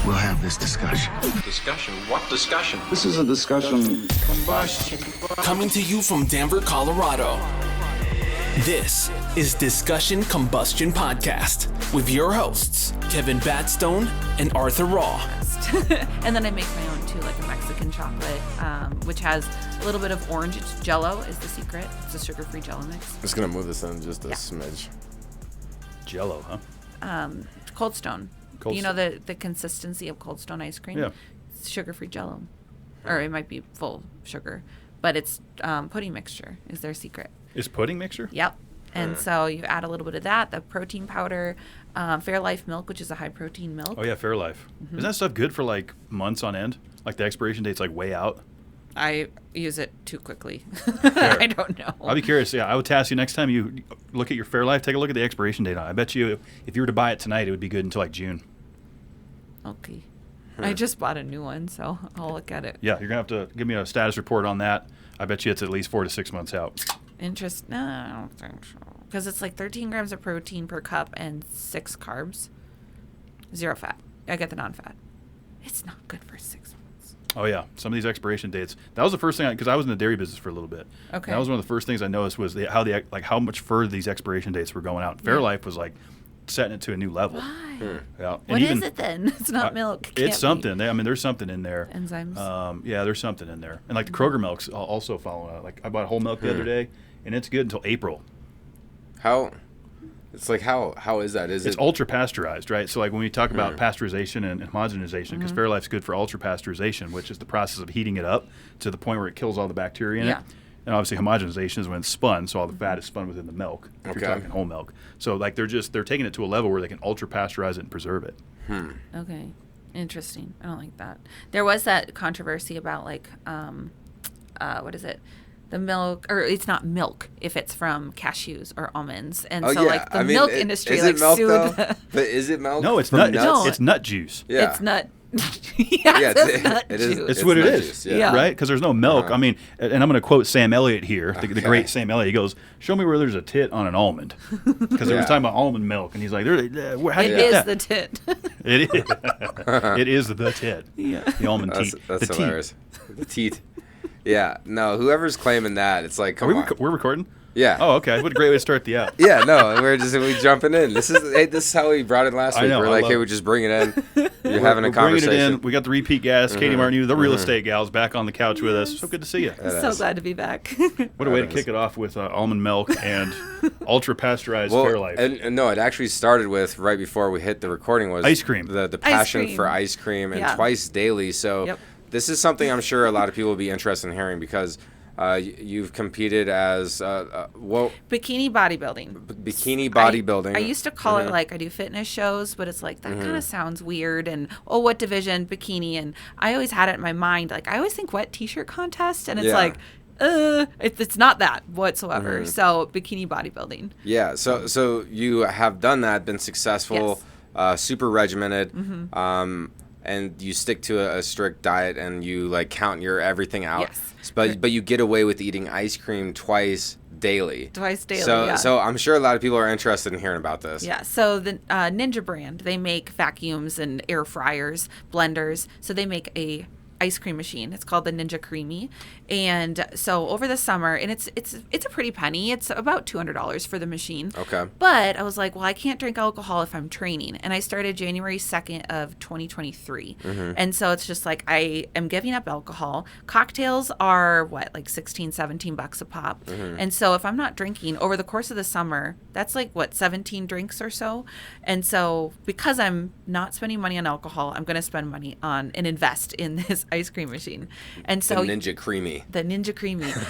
we'll have this discussion. Discussion? What discussion? This is a discussion. Combustion. Coming to you from Denver, Colorado. This is Discussion Combustion Podcast with your hosts, Kevin Batstone and Arthur Raw. And then I make my own too, like a Mexican chocolate, which has a little bit of orange. It's Jell-O is the secret. It's a sugar-free Jell-O mix. I'm just going to move this in just a smidge. Jell-O, huh? Cold Stone. Cold you know the consistency of Cold Stone ice cream? Yeah. It's sugar-free Jell-O. Or it might be full sugar. But it's pudding mixture is their secret. Is pudding mixture? Yep. And so you add a little bit of that, the protein powder, Fairlife milk, which is a high-protein milk. Oh, yeah, Fairlife. Mm-hmm. Isn't that stuff good for, like, months on end? Like, the expiration date's, like, way out? I use it too quickly. I don't know. I'll be curious. Yeah, I would task you next time you look at your Fairlife, take a look at the expiration date on it. I bet you if you were to buy it tonight, it would be good until, like, June. Okay. I just bought a new one, so I'll look at it. Yeah, you're going to have to give me a status report on that. I bet you it's at least 4 to 6 months out. No, I don't think so. Because it's like 13 grams of protein per cup and 6 carbs. 0 fat. I get the non-fat. It's not good for 6 months. Oh, yeah. Some of these expiration dates. That was the first thing, because I was in the dairy business for a little bit. Okay. And that was one of the first things I noticed was how much further these expiration dates were going out. Fairlife was like setting it to a new level. Why? Yeah. What is it then? It's not milk. It's something. There's something in there. Enzymes. Yeah, there's something in there. And like the Kroger milk's also following out. Like I bought whole milk the other day, and it's good until April. How is that? It's ultra pasteurized, right? So like when we talk about pasteurization and homogenization, because Fairlife's good for ultra pasteurization, which is the process of heating it up to the point where it kills all the bacteria in it. And obviously homogenization is when it's spun, so all the fat is spun within the milk, if you're talking whole milk. So like they're taking it to a level where they can ultra pasteurize it and preserve it. Okay. Interesting. I don't like that. There was that controversy about like, what is it? The milk, or it's not milk if it's from cashews or almonds. And like the milk industry like sued. But is it milk? No, it's from nut. nuts? It's nut juice. Yeah. It's nut. It is. It's what it nut is, juice, right? Because there's no milk. I mean, and I'm going to quote Sam Elliott here, the great Sam Elliott. He goes, "Show me where there's a tit on an almond," because they was talking about almond milk, and he's like, how do you get that? The tit. It is. It is the tit. Yeah. The almond teat. That's the hilarious. The teat. Yeah. No, whoever's claiming that, it's like, come on. We're recording? Yeah. Oh, okay. What a great way to start the app. Yeah, no, we jumping in. This is how we brought it last week. We're like, hey, we just bring it in. You're having a conversation. Bringing it in. We got the repeat guest, Katie Martineau, the real estate gal's back on the couch with us. So good to see you. So glad to be back. What a way to kick it off with almond milk and ultra pasteurized Fairlife. And no, it actually started with right before we hit the recording was ice cream. The passion for ice cream and twice daily. So this is something I'm sure a lot of people will be interested in hearing because you've competed as bikini bodybuilding. Bikini bodybuilding. I used to call it like I do fitness shows, but it's like that kind of sounds weird. And what division bikini? And I always had it in my mind. Like I always think wet t-shirt contest, and it's like. It's not that whatsoever. So bikini bodybuilding. Yeah. So you have done that, been successful, super regimented. And you stick to a strict diet and you like count your everything out. Yes. But you get away with eating ice cream twice daily. So I'm sure a lot of people are interested in hearing about this. Yeah. So the Ninja brand, they make vacuums and air fryers, blenders. So they make a ice cream machine. It's called the Ninja Creamy. And so over the summer, and it's a pretty penny. It's about $200 for the machine. Okay. But I was like, well, I can't drink alcohol if I'm training. And I started January 2nd of 2023. And so it's just like I am giving up alcohol. Cocktails are like 16, 17 bucks a pop. And so if I'm not drinking over the course of the summer, that's like 17 drinks or so. And so because I'm not spending money on alcohol, I'm going to spend money on and invest in this ice cream machine. And so the Ninja Creamy.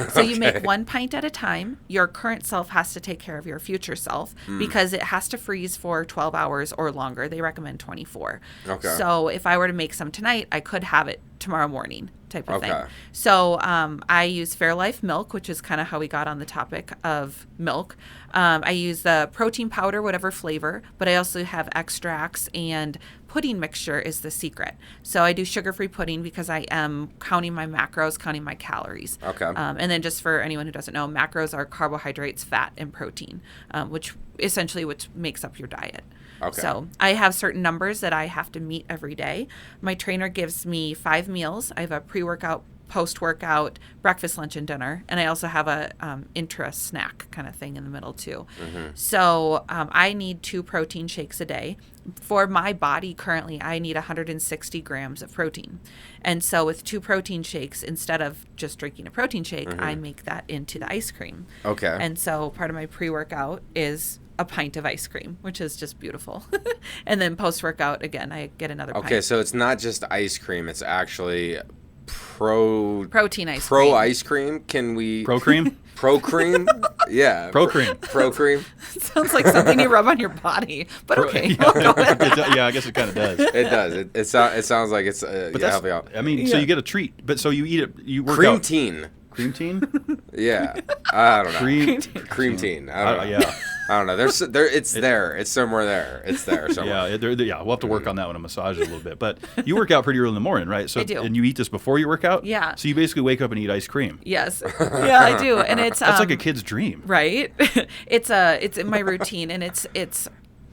So you make 1 pint at a time. Your current self has to take care of your future self because it has to freeze for 12 hours or longer. They recommend 24. Okay. So if I were to make some tonight, I could have it tomorrow morning type of thing. So I use Fairlife milk, which is kind of how we got on the topic of milk. I use the protein powder, whatever flavor, but I also have extracts, and pudding mixture is the secret. So I do sugar-free pudding because I am counting my macros, counting my calories. Okay. And then just for anyone who doesn't know, macros are carbohydrates, fat, and protein, which essentially makes up your diet. Okay. So I have certain numbers that I have to meet every day. My trainer gives me 5 meals. I have a pre-workout, post-workout, breakfast, lunch, and dinner. And I also have a intra-snack kind of thing in the middle too. So I need 2 protein shakes a day. For my body currently, I need 160 grams of protein. And so with 2 protein shakes, instead of just drinking a protein shake, I make that into the ice cream. Okay. And so part of my pre-workout is a pint of ice cream, which is just beautiful. And then post-workout, again, I get another pint. Okay, so it's not just ice cream. It's actually protein ice cream. Pro ice cream? Can we... Pro cream? Pro cream? Yeah. Pro cream. Pro cream? Sounds like something you rub on your body, but okay. Yeah, I guess it kind of does. It does. It sounds like it's But help you out. I mean, so you get a treat, but so you eat it. You work Cream out. teen. Cream teen? Yeah. I don't know. Cream teen. I don't know. Yeah. I don't know. It's there. It's somewhere there. It's there somewhere. Yeah, we'll have to work on that one and massage it a little bit. But you work out pretty early in the morning, right? So I do. And you eat this before you work out? Yeah. So you basically wake up and eat ice cream. Yes. Yeah, I do. And it's That's like a kid's dream. right? It's in my routine, and it's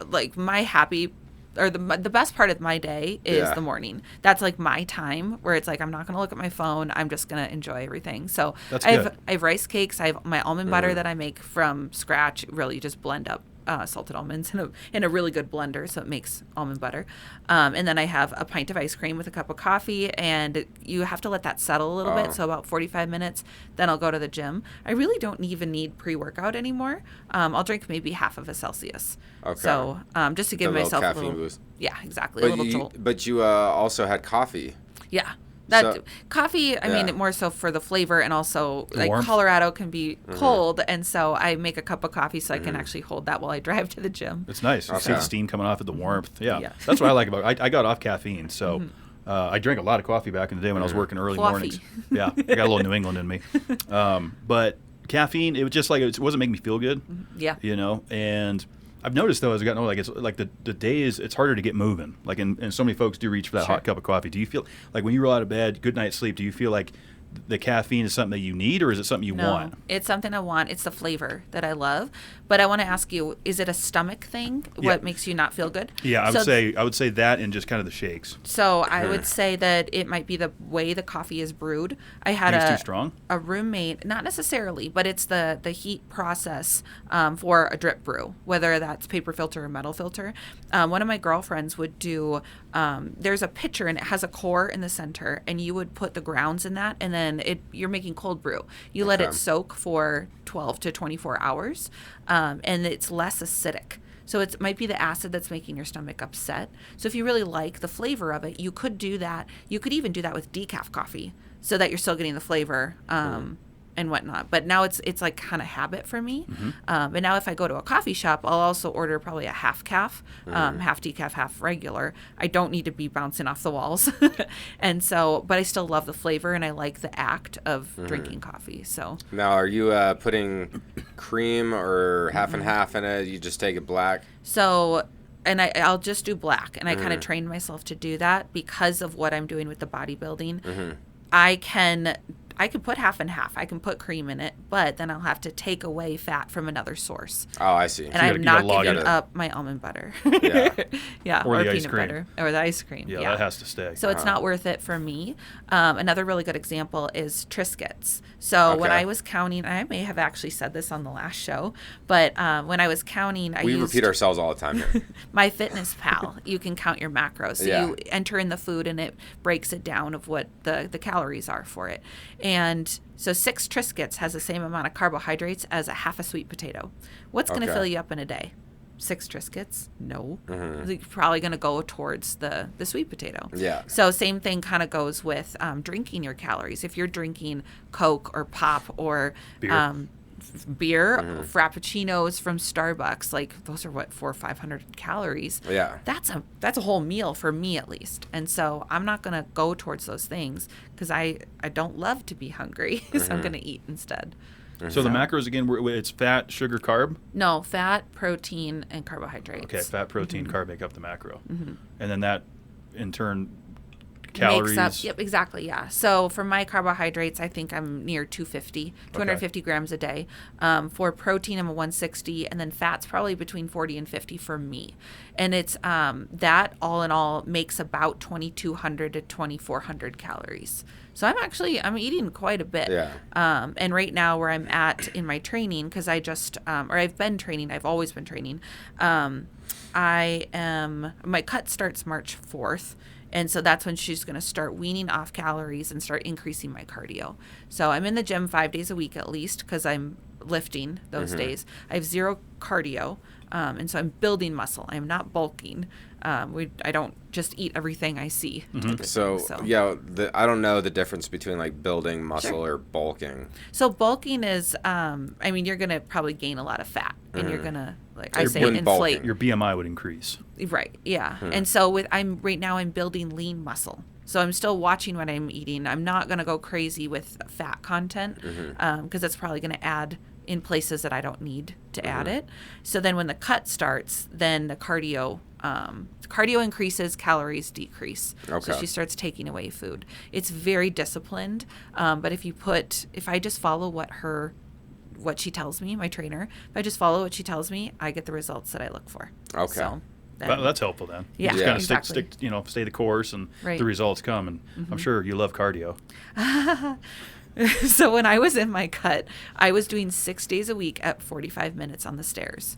like my happy, or the best part of my day is the morning. That's like my time where it's like I'm not going to look at my phone. I'm just going to enjoy everything. So That's I good. have rice cakes. I have my almond butter that I make from scratch. Really just blend up salted almonds in a really good blender, so it makes almond butter. And then I have a pint of ice cream with a cup of coffee, and you have to let that settle a little bit, so about 45 minutes. Then I'll go to the gym. I really don't even need pre-workout anymore. I'll drink maybe half of a Celsius. Okay. So just to give myself caffeine a little boost. Yeah, exactly. A little jolt. But you also had coffee. Yeah. So- Coffee, I mean, more so for the flavor, and also like warmth. Colorado can be cold, and so I make a cup of coffee so I can actually hold that while I drive to the gym. It's nice. You see Okay. the steam coming off of the warmth. Yeah. Yeah. That's what I like about it. I got off caffeine, so I drank a lot of coffee back in the day when I was working early Coffee. mornings. Yeah, I got a little New England in me. But caffeine, it was just like, it wasn't making me feel good. Yeah. You know, and I've noticed though as I got older, like it's like the days, it's harder to get moving. Like, and so many folks do reach for that hot cup of coffee. Do you feel like when you roll out of bed, good night's sleep, do you feel like the caffeine is something that you need, or is it something you want? It's something I want. It's the flavor that I love. But I want to ask you, is it a stomach thing? Yeah. What makes you not feel good? Yeah, I would say that, and just kind of the shakes. So I would say that it might be the way the coffee is brewed. I had Think it's too strong? a roommate, not necessarily, but it's the heat process for a drip brew, whether that's paper filter or metal filter. One of my girlfriends would do, there's a pitcher and it has a core in the center, and you would put the grounds in that, and then you're making cold brew. You let it soak for 12 to 24 hours, and it's less acidic. So it might be the acid that's making your stomach upset. So if you really like the flavor of it, you could do that. You could even do that with decaf coffee, so that you're still getting the flavor and whatnot. But now it's like kind of habit for me. But now if I go to a coffee shop, I'll also order probably a half calf, half decaf, half regular. I don't need to be bouncing off the walls. And so, but I still love the flavor, and I like the act of drinking coffee. So Now, are you putting cream or half and half in it? You just take it black? So, and I'll just do black, and I kind of trained myself to do that because of what I'm doing with the bodybuilding. I could put half and half. I can put cream in it, but then I'll have to take away fat from another source. Oh, I see. And I'm not giving it. up my almond butter. Yeah. Yeah, Or or the ice peanut cream. butter. Or the ice cream. Yeah, that has to stay. So it's not worth it for me. Another really good example is Triscuits. So when Okay. I was counting, I may have actually said this on the last show, but when I was counting, I We used repeat ourselves all the time here. My Fitness Pal. You can count your macros. So Yeah. you enter in the food, and it breaks it down of what the calories are for it. And so 6 Triscuits has the same amount of carbohydrates as a half a sweet potato. What's going to Okay. fill you up in a day? 6 Triscuits? No. You're probably going to go towards the sweet potato. Yeah. So same thing kind of goes with drinking your calories. If you're drinking Coke or pop or beer, frappuccinos from Starbucks, like those are what 400 or 500 calories. Yeah. That's a whole meal for me at least. And so I'm not going to go towards those things because I don't love to be hungry. So I'm going to eat instead. So the macros again, it's fat, sugar, carb. No, fat, protein, and carbohydrates. Okay, fat, protein, carb make up the macro, and then that in turn calories. Makes up, yep, exactly, yeah. So for my carbohydrates, I think I'm near 250 grams a day. For protein, I'm a 160, and then fats probably between 40 and 50 for me. And it's that all in all makes about 2,200 to 2,400 calories. So I'm eating quite a bit. Yeah. And right now where I'm at in my training, because I just, or I've been training, I've always been training. My cut starts March 4th. And so that's when she's going to start weaning off calories and start increasing my cardio. So I'm in the gym 5 days a week at least because I'm lifting those days. I have zero cardio. And so I'm building muscle. I'm not bulking. I don't just eat everything I see. So yeah, I don't know the difference between like building muscle or bulking. So bulking is, you're going to probably gain a lot of fat, and you're going to, like I say, inflate. Bulking. Your BMI would increase. Right. Yeah. And so right now I'm building lean muscle. So I'm still watching what I'm eating. I'm not going to go crazy with fat content because that's probably going to add in places that I don't need to add it. So then when the cut starts, then the cardio increases, calories decrease. Okay. So she starts taking away food. It's very disciplined. But if I just follow what she tells me, my trainer, if I just follow what she tells me, I get the results that I look for. Okay. So that's helpful then. Yeah, just kind of exactly. stay the course, and Right. the results come. And I'm sure you love cardio. So when I was in my cut, I was doing 6 days a week at 45 minutes on the stairs,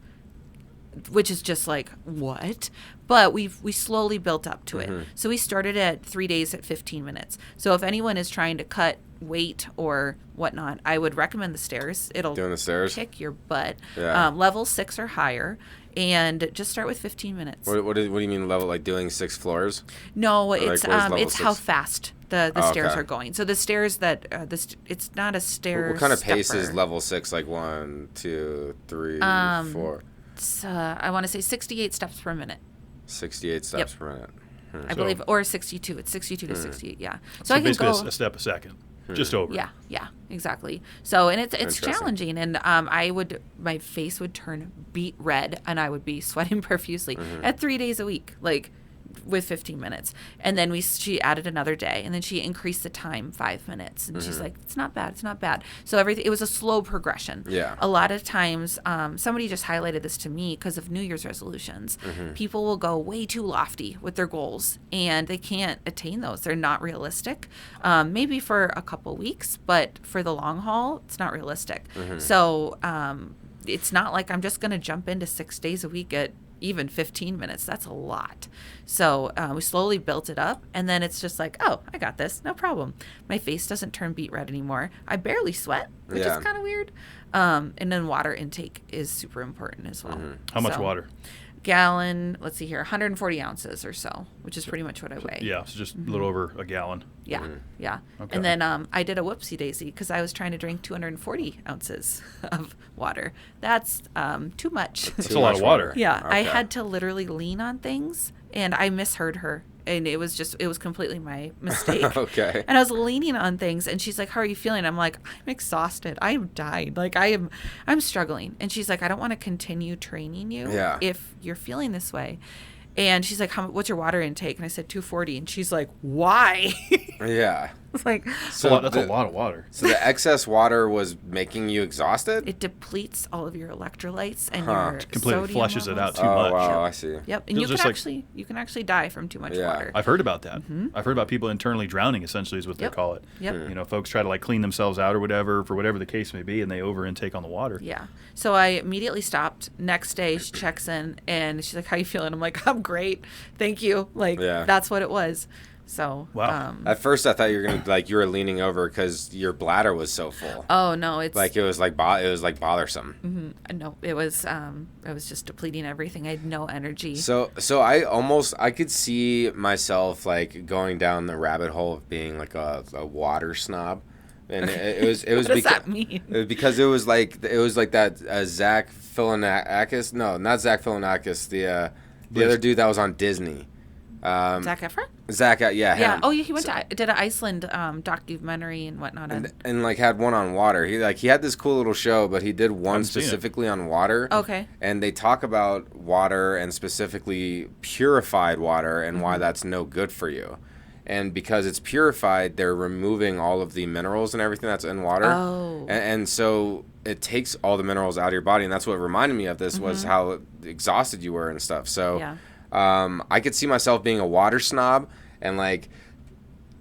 which is just like, what? But we slowly built up to it. So we started at 3 days at 15 minutes. So if anyone is trying to cut weight or whatnot, I would recommend the stairs. It'll Doing the stairs? kick your butt. Yeah. Level 6 or higher. And just start with 15 minutes. What do you mean level, like doing 6 floors? No, Or it's like, where's level it's how 6? fast the stairs are going. So the stairs that it's not a stair. What kind of pace is stepper. level 6? Like 1, 2, 3, 4. It's, I want to say 68 steps per minute. 68 steps per minute. I believe, or 62. It's 62 to 68. Yeah. So I can basically go a step a second, just over. Yeah, exactly. So, and it's Interesting. challenging, and my face would turn beet red, and I would be sweating profusely at 3 days a week, like with 15 minutes. And then she added another day, and then she increased the time 5 minutes, and she's like, it's not bad. So it was a slow progression. Yeah. A lot of times, somebody just highlighted this to me because of New Year's resolutions. People will go way too lofty with their goals, and they can't attain those. They're not realistic. Maybe for a couple weeks, but for the long haul, it's not realistic. So it's not like I'm just going to jump into 6 days a week at even 15 minutes. That's a lot. So we slowly built it up, and then it's just like, oh, I got this, no problem. My face doesn't turn beet red anymore. I barely sweat, which is kind of weird. And then water intake is super important as well. How much water? Gallon, let's see here, 140 ounces or so, which is pretty much what I weigh. Yeah, so just a little over a gallon. Yeah, yeah. Okay. And then I did a whoopsie daisy because I was trying to drink 240 ounces of water. That's too much. That's a lot of water. Yeah, I Okay. had to literally lean on things, and I misheard her. And it was completely my mistake. Okay. And I was leaning on things, and she's like, how are you feeling? I'm like, I'm exhausted. I am dying. Like, I'm struggling. And she's like, I don't want to continue training you if you're feeling this way. And she's like, what's your water intake? And I said 240. And she's like, why? Yeah. It's like, That's a lot of water. So the excess water was making you exhausted? it depletes all of your electrolytes and your Completely sodium flushes it levels. out too much. Wow, I see. Yep, and Feels you can actually die from too much Yeah. water. I've heard about that. I've heard about people internally drowning, essentially, is what Yep. they call it. Yep. You know, folks try to like clean themselves out or whatever, for whatever the case may be, and they over intake on the water. Yeah. So I immediately stopped. Next day, she checks in, and she's like, how you feeling? I'm like, I'm great. Thank you. Like, that's what it was. So, Wow. At first, I thought you were gonna you were leaning over because your bladder was so full. oh, no, it's Like it was like bothersome. no, it was just depleting everything. I had no energy. So I could see myself like going down the rabbit hole of being like a water snob, and it was What does that mean? because it was like that Zach Galifianakis. No, not Zach Galifianakis. The other dude that was on Disney. Zac Efron? Zach, yeah, Yeah. him. Oh, yeah. He did an Iceland documentary and whatnot. And like had one on water. He had this cool little show, but he did one Haven't seen it. specifically on water. Okay. And they talk about water and specifically purified water and why that's no good for you. And because it's purified, they're removing all of the minerals and everything that's in water. Oh. And so it takes all the minerals out of your body. And that's what reminded me of this was how exhausted you were and stuff. So I could see myself being a water snob and like,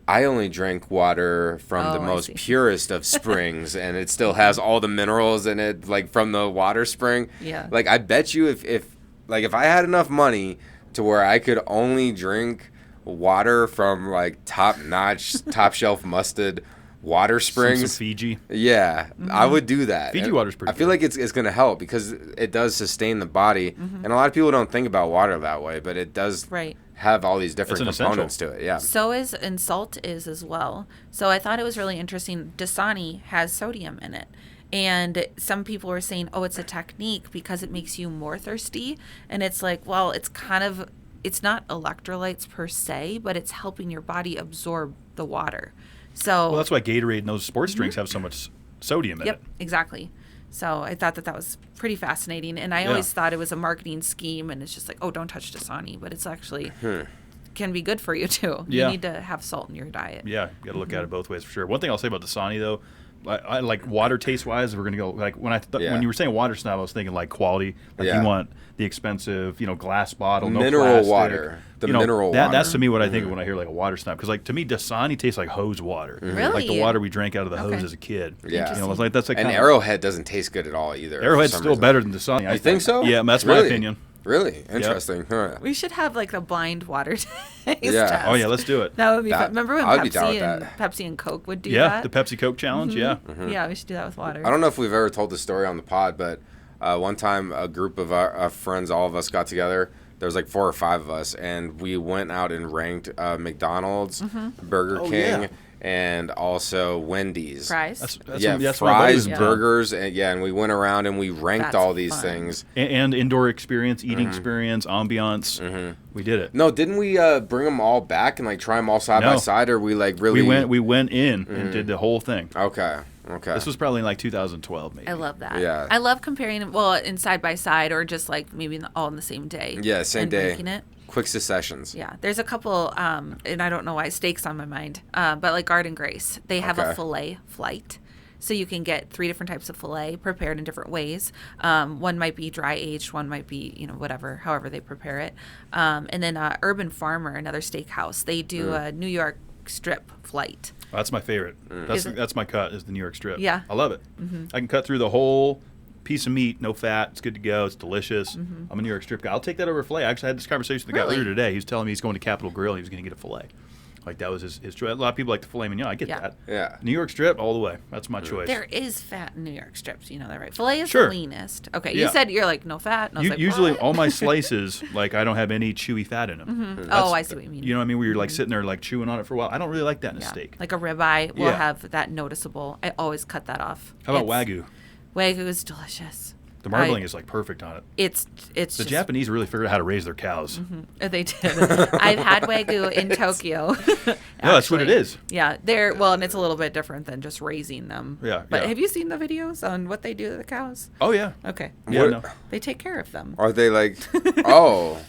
I only drink water from the most purest of springs, and it still has all the minerals in it, like from the water spring. Yeah. Like I bet you if I had enough money to where I could only drink water from like top-notch, top-shelf musted water springs. Some Fiji. Yeah, I would do that. Fiji and water's pretty I feel good. like it's going to help because it does sustain the body, and a lot of people don't think about water that way, but it does have all these different It's an components essential. to it. Yeah. So is, and salt is as well. So I thought it was really interesting. Dasani has sodium in it. And some people were saying, oh, it's a technique because it makes you more thirsty. And it's like, well, it's not electrolytes per se, but it's helping your body absorb the water. So Well, that's why Gatorade and those sports drinks have so much sodium in it. Yep, exactly. So I thought that was pretty fascinating. And I always thought it was a marketing scheme, and it's just like, oh, don't touch Dasani. But it's actually can be good for you, too. Yeah. You need to have salt in your diet. Yeah, you got to look at it both ways for sure. One thing I'll say about Dasani, though, I like water taste wise, we're going to go, like when you were saying water snob, I was thinking like quality. Like you want the expensive, glass bottle, no mineral plastic. water. Mineral water. That's to me what I think of when I hear like a water snob. Because like to me, Dasani tastes like hose water. Really? Like the water we drank out of the hose as a kid. Yeah. It's like that's like And Arrowhead doesn't taste good at all either. Arrowhead's for some still reason. better than Dasani. You think so? Yeah, that's my Really? opinion. Really? Interesting. Huh. We should have like the blind water taste Yeah. test. Oh yeah, let's do it. That would be That- fun. Remember when I'd be down with Pepsi and Coke would do Yeah, that? the Pepsi Coke challenge. Yeah. Yeah, we should do that with water. I don't know if we've ever told this story on the pod, but one time a group of our friends, all of us got together. There was like 4 or 5 of us, and we went out and ranked McDonald's, Burger King, and also Wendy's. Fries. That's Fries, my buddies. burgers, and we went around and we ranked That's all these fun. things. And indoor experience, eating experience, ambiance. We did it. No, didn't we bring them all back and like try them all side by side, or we like really? We went in and did the whole thing. Okay. This was probably in like 2012, maybe. I love that. Yeah. I love comparing, in side by side or just like maybe all in the same day. Yeah, same and day. Ranking it. Quick successions. Yeah, there's a couple, and I don't know why steaks on my mind, but like Garden Grace, they have a filet flight. So you can get 3 different types of filet prepared in different ways. One might be dry aged, one might be, however they prepare it. And then Urban Farmer, another steakhouse, they do a New York strip flight. Oh, that's my favorite. That's my cut, is the New York strip. Yeah. I love it. I can cut through the whole piece of meat, no fat. It's good to go. It's delicious. I'm a New York strip guy. I'll take that over filet. I actually had this conversation with the guy earlier today. He was telling me he's going to Capitol Grill. He was going to get a filet. Like that was his choice. A lot of people like the filet mignon. I get that. Yeah. New York strip all the way. That's my choice. There is fat in New York strips. You know that, right? Filet is Sure. the leanest. Okay, Yeah. you said you're like no fat. And I was like, Usually what? all my slices, like I don't have any chewy fat in them. Oh, I see what you mean. You know what I mean? Where you're like sitting there like chewing on it for a while. I don't really like that in a Yeah. steak. Like a ribeye will Yeah. have that noticeable. I always cut that off. How about Wagyu? Wagyu is delicious. The marbling is like perfect on it. It's The just, Japanese really figured out how to raise their cows. They did. I've had Wagyu in Tokyo. No, that's what it actually. is. Yeah, and it's a little bit different than just raising them. Yeah, But yeah. have you seen the videos on what they do to the cows? Oh yeah. Okay. Yeah, What- no. They take care of them. Are they like? Oh,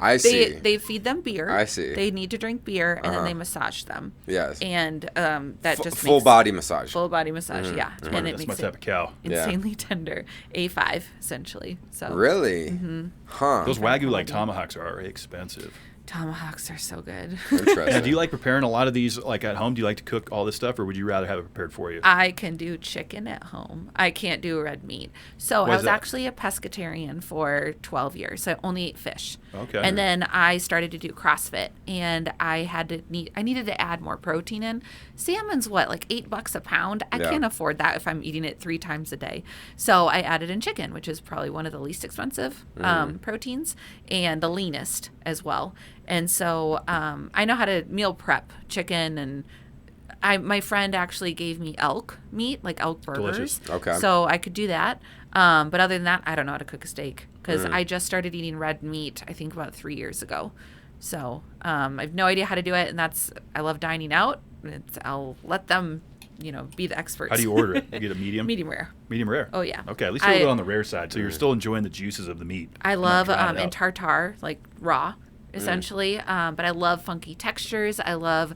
I see. They feed them beer. I see. They need to drink beer, and then they massage them. Yes. And that just Full makes body massage. full body massage. Yeah, and it That's my makes type it of cow. Yeah. insanely tender. A5 essentially. So Really? Huh. Those Wagyu like tomahawks are already expensive. tomahawks are so good. Interesting. Now, do you like preparing a lot of these like at home? Do you like to cook all this stuff, or would you rather have it prepared for you? I can do chicken at home. I can't do red meat. So Why I is was that? actually a pescatarian for 12 years. So I only ate fish. Okay. And then I started to do CrossFit, and I needed to add more protein in. Salmon's what, like $8 a pound? I Yeah. can't afford that if I'm eating it 3 times a day. So I added in chicken, which is probably one of the least expensive proteins and the leanest as well. And so I know how to meal prep chicken, and my friend actually gave me elk meat, like elk burgers. Delicious. Okay. So I could do that. But other than that, I don't know how to cook a steak because I just started eating red meat, I think about 3 years ago. So I have no idea how to do it. And I love dining out. I'll let them, be the experts. How do you order it? You get a medium? Medium rare. Medium rare? Oh, yeah. Okay, at least you're a little bit on the rare side, so you're still enjoying the juices of the meat. I You're not love drying it in out. tartare, like raw. essentially. But I love funky textures. I love,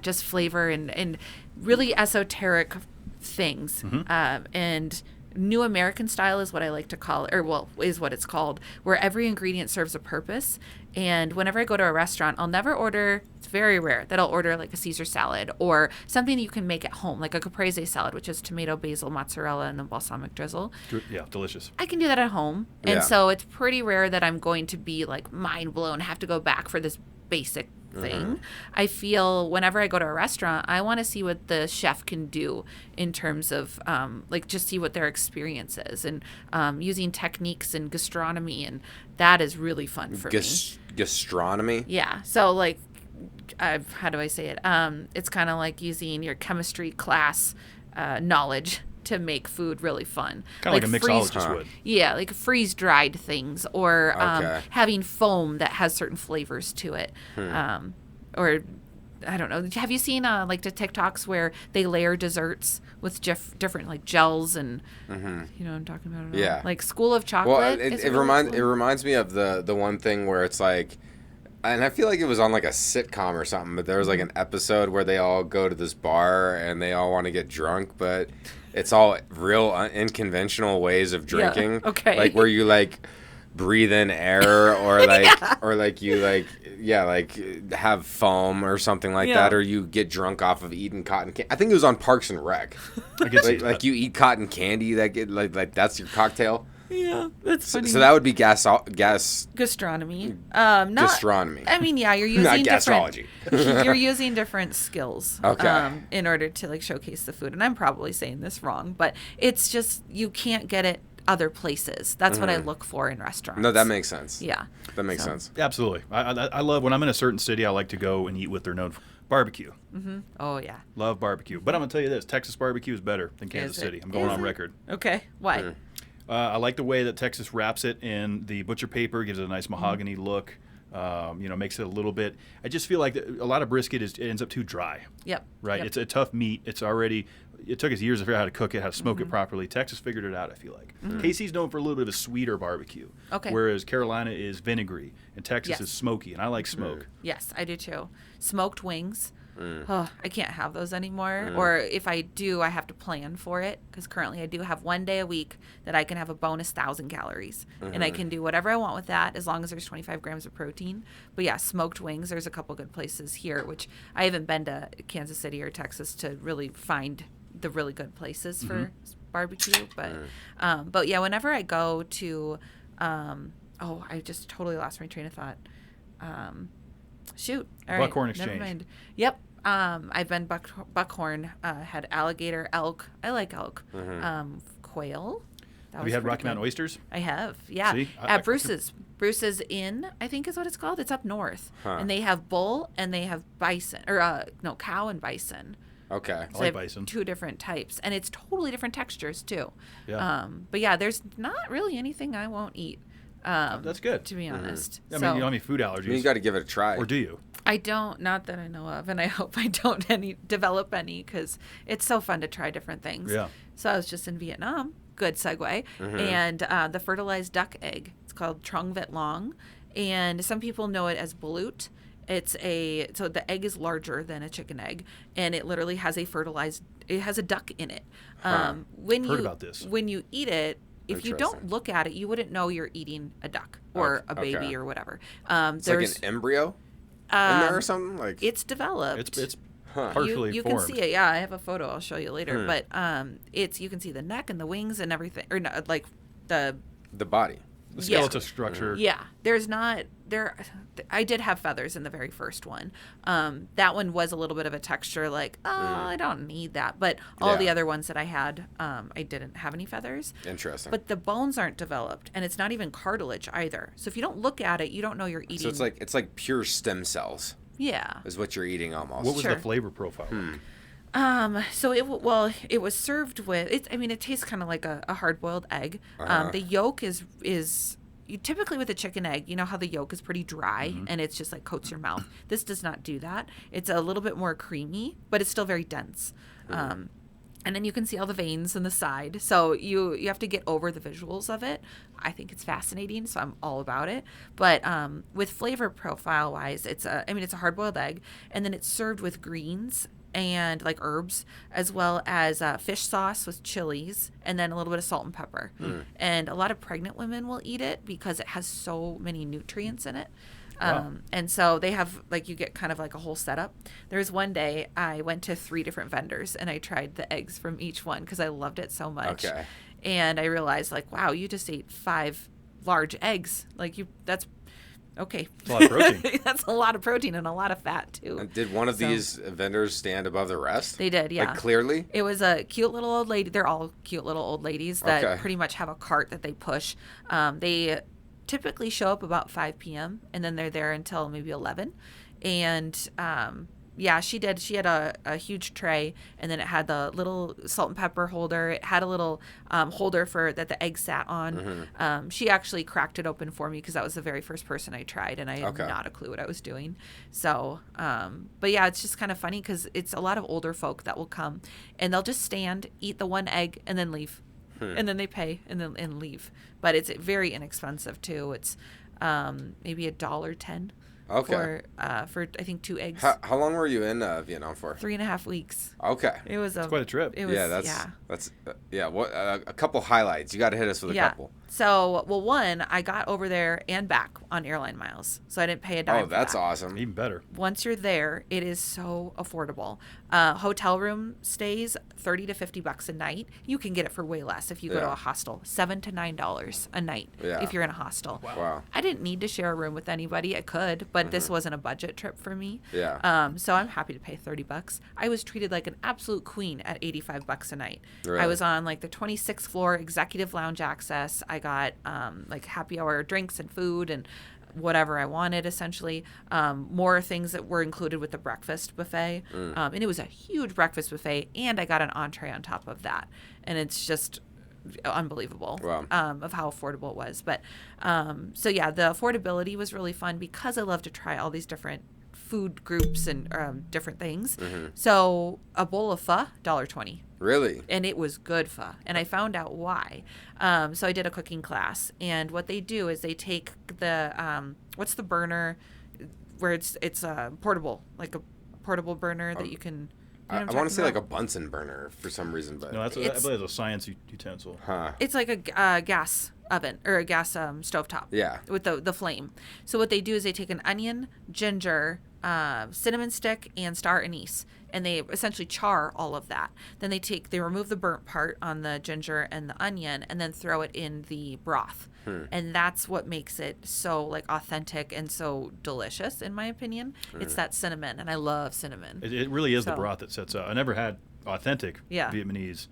just flavor and really esoteric things. And New American style is what I like to call it, is what it's called, where every ingredient serves a purpose. And whenever I go to a restaurant, I'll never order, it's very rare that I'll order like a Caesar salad or something that you can make at home, like a caprese salad, which is tomato, basil, mozzarella, and then balsamic drizzle. Yeah, delicious. I can do that at home. Yeah. And so it's pretty rare that I'm going to be like mind blown, have to go back for this basic thing. I feel whenever I go to a restaurant, I want to see what the chef can do in terms of just see what their experience is and using techniques and gastronomy, and that is really fun for me. Gastronomy? Yeah. So like, how do I say it? It's kind of like using your chemistry class knowledge to make food really fun. Kind of like a mixologist would. Yeah, like freeze-dried things or having foam that has certain flavors to it. Or, I don't know. Have you seen like the TikToks where they layer desserts with different like gels and, you know what I'm talking about? Yeah. Like School of Chocolate. Well, it reminds me of the one thing where it's like, and I feel like it was on like a sitcom or something, but there was like an episode where they all go to this bar and they all want to get drunk, but it's all real unconventional ways of drinking. Yeah, okay. Like where you like breathe in air or like or like you like have foam or something like that, or you get drunk off of eating cotton candy. I think it was on Parks and Rec. I guess like you eat cotton candy that get like that's your cocktail. Yeah, that's funny. So that would be gastronomy. Gastronomy. I mean, yeah, you're using not different. gastrology. You're using different skills. Okay. In order to like showcase the food, and I'm probably saying this wrong, but it's just you can't get it other places. That's what I look for in restaurants. No, that makes sense. Yeah, that makes sense. Absolutely. I love when I'm in a certain city. I like to go and eat what they're known for. Barbecue. Oh yeah. Love barbecue. But I'm gonna tell you this: Texas barbecue is better than Kansas City. I'm going on record. Okay. Why? I like the way that Texas wraps it in the butcher paper, gives it a nice mahogany look. Makes it a little bit. I just feel like a lot of brisket ends up too dry. Yep. Right. Yep. It's a tough meat. It took us years to figure out how to cook it, how to smoke it properly. Texas figured it out, I feel like. KC's known for a little bit of a sweeter barbecue. Okay. Whereas Carolina is vinegary and Texas is smoky, and I like smoke. Yes, I do too. Smoked wings. Oh, I can't have those anymore. Or if I do, I have to plan for it because currently I do have one day a week that I can have a bonus 1,000 calories. And I can do whatever I want with that as long as there's 25 grams of protein. But yeah, smoked wings, there's a couple good places here, which I haven't been to Kansas City or Texas to really find the really good places for barbecue. But yeah, whenever I go to, I just totally lost my train of thought. Shoot. All right. Buckhorn Exchange. Never mind. Yep. I've been Buckhorn, had alligator, elk. I like elk. Quail. Have you had Rocky Mountain oysters? I have, yeah. See? At Bruce's. Bruce's Inn, I think is what it's called. It's up north. And they have bull and they have bison. Or, cow and bison. Okay. So I like bison. 2 different types. And it's totally different textures, too. Yeah. But yeah, there's not really anything I won't eat. That's good. To be honest. I mean, you don't have any food allergies. I mean, you got to give it a try. Or do you? I don't, not that I know of, and I hope I don't develop any because it's so fun to try different things. Yeah. So I was just in Vietnam, good segue, and the fertilized duck egg. It's called Trong Vet Long, and some people know it as balut. So the egg is larger than a chicken egg, and it literally has it has a duck in it. Heard about this. When you eat it, if you don't look at it, you wouldn't know you're eating a duck or a baby or whatever. It's like an embryo in there or something? Like it's developed. It's partially you formed. can see it. Yeah, I have a photo. I'll show you later. But you can see the neck and the wings and everything, or no, like the body. The skeletal structure. Yeah, there's not there. I did have feathers in the very first one. That one was a little bit of a texture, like I don't need that. But all the other ones that I had, I didn't have any feathers. Interesting. But the bones aren't developed, and it's not even cartilage either. So if you don't look at it, you don't know you're eating. So it's like pure stem cells. Yeah. Is what you're eating almost. What was the flavor profile? So it was served with it tastes kind of like a hard-boiled egg. The yolk is typically with a chicken egg, you know how the yolk is pretty dry and it's just like coats your mouth. This does not do that. It's a little bit more creamy, but it's still very dense. And then you can see all the veins in the side. So you have to get over the visuals of it. I think it's fascinating, so I'm all about it. But with flavor profile wise, it's a hard-boiled egg, and then it's served with greens and like herbs, as well as fish sauce with chilies, and then a little bit of salt and pepper. And a lot of pregnant women will eat it because it has so many nutrients in it. Wow. And so they have, like, you get kind of like a whole setup. There was one day I went to 3 different vendors and I tried the eggs from each one because I loved it so much. Okay. And I realized, like, wow, you just ate 5 large eggs. Like, that's okay. It's a lot of protein. That's a lot of protein and a lot of fat too. And did one of these vendors stand above the rest? They did, yeah. Like, clearly? It was a cute little old lady. They're all cute little old ladies that Okay. pretty much have a cart that they push. They typically show up about 5 p.m. and then they're there until maybe 11. And yeah, she did. She had a huge tray, and then it had the little salt and pepper holder. It had a little holder for that the egg sat on. She actually cracked it open for me because that was the very first person I tried, and I had not a clue what I was doing. So, but yeah, it's just kind of funny because it's a lot of older folk that will come, and they'll just stand, eat the one egg, and then leave. And then they pay and leave. But it's very inexpensive too. It's maybe $1.10 for I think 2 eggs. How long were you in Vietnam for? 3.5 weeks. Okay. It was It's quite a trip. It was, that's what a couple highlights. You got to hit us with a couple. So, well, one, I got over there and back on airline miles, so I didn't pay a dime. Oh, that's for that. awesome. Even better. Once you're there, it is so affordable. Hotel room stays $30 to $50 a night. You can get it for way less if you go to a hostel. $7 to $9 a night if you're in a hostel. Wow. I didn't need to share a room with anybody. I could, but this wasn't a budget trip for me. Yeah. So I'm happy to pay $30. I was treated like an absolute queen at $85 a night. Really? I was on like the 26th floor executive lounge access. I got like happy hour drinks and food and whatever I wanted, essentially. More things that were included with the breakfast buffet. And it was a huge breakfast buffet, and I got an entree on top of that. And it's just unbelievable of how affordable it was. But so yeah, the affordability was really fun because I love to try all these different food groups and different things. So a bowl of pho, $1.20. Really? And it was good pho. And I found out why. So I did a cooking class. And what they do is they take the, what's the burner where it's portable, like a portable burner that you can... You know I want to say like a Bunsen burner for some reason, but No, I believe it's a science utensil. It's like a gas oven or a gas stovetop. Yeah. With the flame. So what they do is they take an onion, ginger, cinnamon stick, and star anise, and they essentially char all of that. Then they remove the burnt part on the ginger and the onion, and then throw it in the broth. And that's what makes it so like authentic and so delicious, in my opinion. It's that cinnamon, and I love cinnamon. It really is the broth that sets up. I never had authentic Yeah. Vietnamese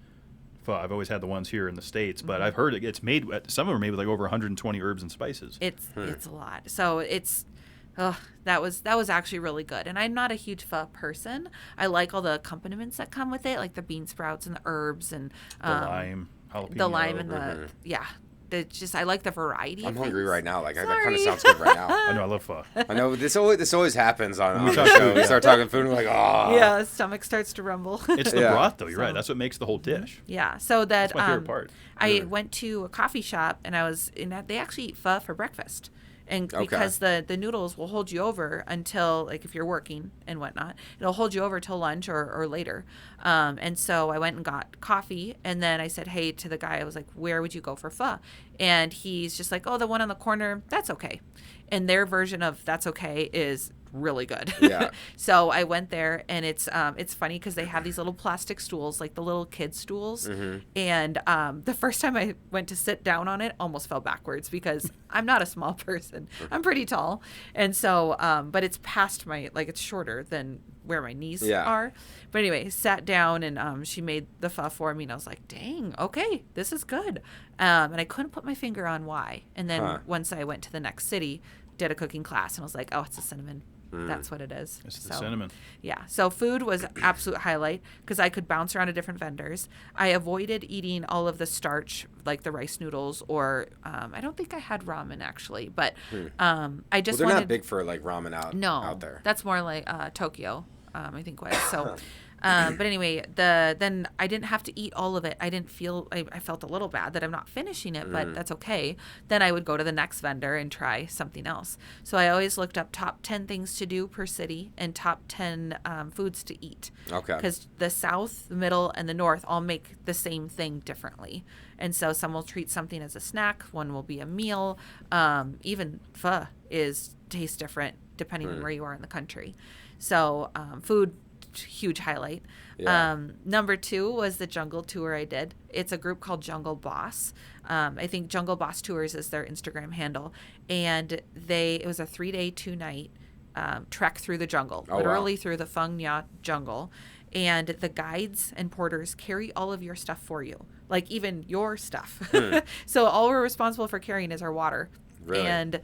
pho. I've always had the ones here in the States, but I've heard it's made. Some of them are made with like over 120 herbs and spices. It's a lot. So it's. That was actually really good. And I'm not a huge pho person. I like all the accompaniments that come with it, like the bean sprouts and the herbs and the lime, jalapeno. the lime and the It's just I like the variety. I'm of hungry things. right now. Like that kind of sounds good right now. I know, I love pho. I know this always happens on the show. We start talking food and we're like, oh. Yeah, stomach starts to rumble. It's the broth, though. You're right. That's what makes the whole dish. Yeah, so That's my favorite part. I went to a coffee shop and they actually eat pho for breakfast. And because the noodles will hold you over until, like, if you're working and whatnot, it'll hold you over till lunch or later. And so I went and got coffee, and then I said, hey, to the guy, I was like, where would you go for pho? And he's just like, oh, the one on the corner, that's okay. And their version of that's okay is really good. Yeah. So I went there, and it's funny because they have these little plastic stools, like the little kid stools. And the first time I went to sit down on it, almost fell backwards because I'm not a small person. I'm pretty tall. And so, but it's past it's shorter than where my knees are. But anyway, sat down, and she made the pho for me, and I was like, dang, okay, this is good. And I couldn't put my finger on why. And then once I went to the next city, did a cooking class, and I was like, oh, it's the cinnamon. That's what it is. It's the cinnamon. Yeah. So food was absolute highlight because I could bounce around to different vendors. I avoided eating all of the starch, like the rice noodles, or I don't think I had ramen actually, but I just they're wanted. not big for like ramen out there. That's more like Tokyo, I think was. So But anyway, then I didn't have to eat all of it. I felt a little bad that I'm not finishing it, but that's okay. Then I would go to the next vendor and try something else. So I always looked up top 10 things to do per city and top 10 foods to eat. Okay. Because the South, the Middle, and the North all make the same thing differently. And so some will treat something as a snack. One will be a meal. Even pho tastes different depending on where you are in the country. So food, huge highlight. Yeah. Number 2 was the jungle tour I did. It's a group called Jungle Boss. I think Jungle Boss Tours is their Instagram handle. And it was a 3-day, 2-night trek through the jungle, literally through the Phang Nga jungle. And the guides and porters carry all of your stuff for you, like even your stuff. So all we're responsible for carrying is our water. Really? And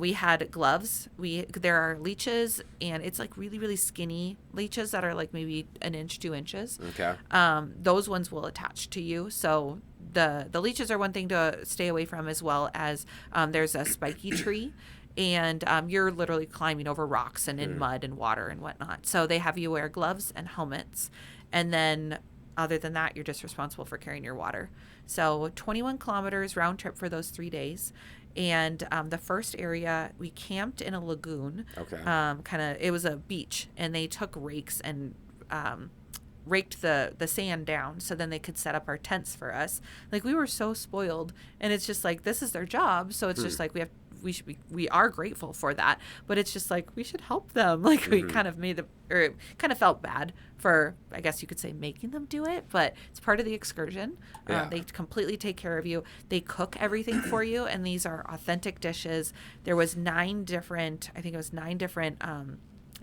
we had gloves. There are leeches, and it's like really, really skinny leeches that are like maybe 1 inch, 2 inches. Okay. Those ones will attach to you. So the leeches are one thing to stay away from, as well as there's a spiky tree. And you're literally climbing over rocks and in mud and water and whatnot. So they have you wear gloves and helmets. And then other than that, you're just responsible for carrying your water. So 21 kilometers round trip for those 3 days. And the first area, we camped in a lagoon. Okay. It was a beach. And they took rakes and raked the sand down so then they could set up our tents for us. Like, we were so spoiled. And it's just like, this is their job. So it's just like we are grateful for that, but it's just like we should help them. Like, we kind of felt bad for, I guess you could say, making them do it, but it's part of the excursion. Yeah. They completely take care of you. They cook everything for you, and these are authentic dishes. There was 9 different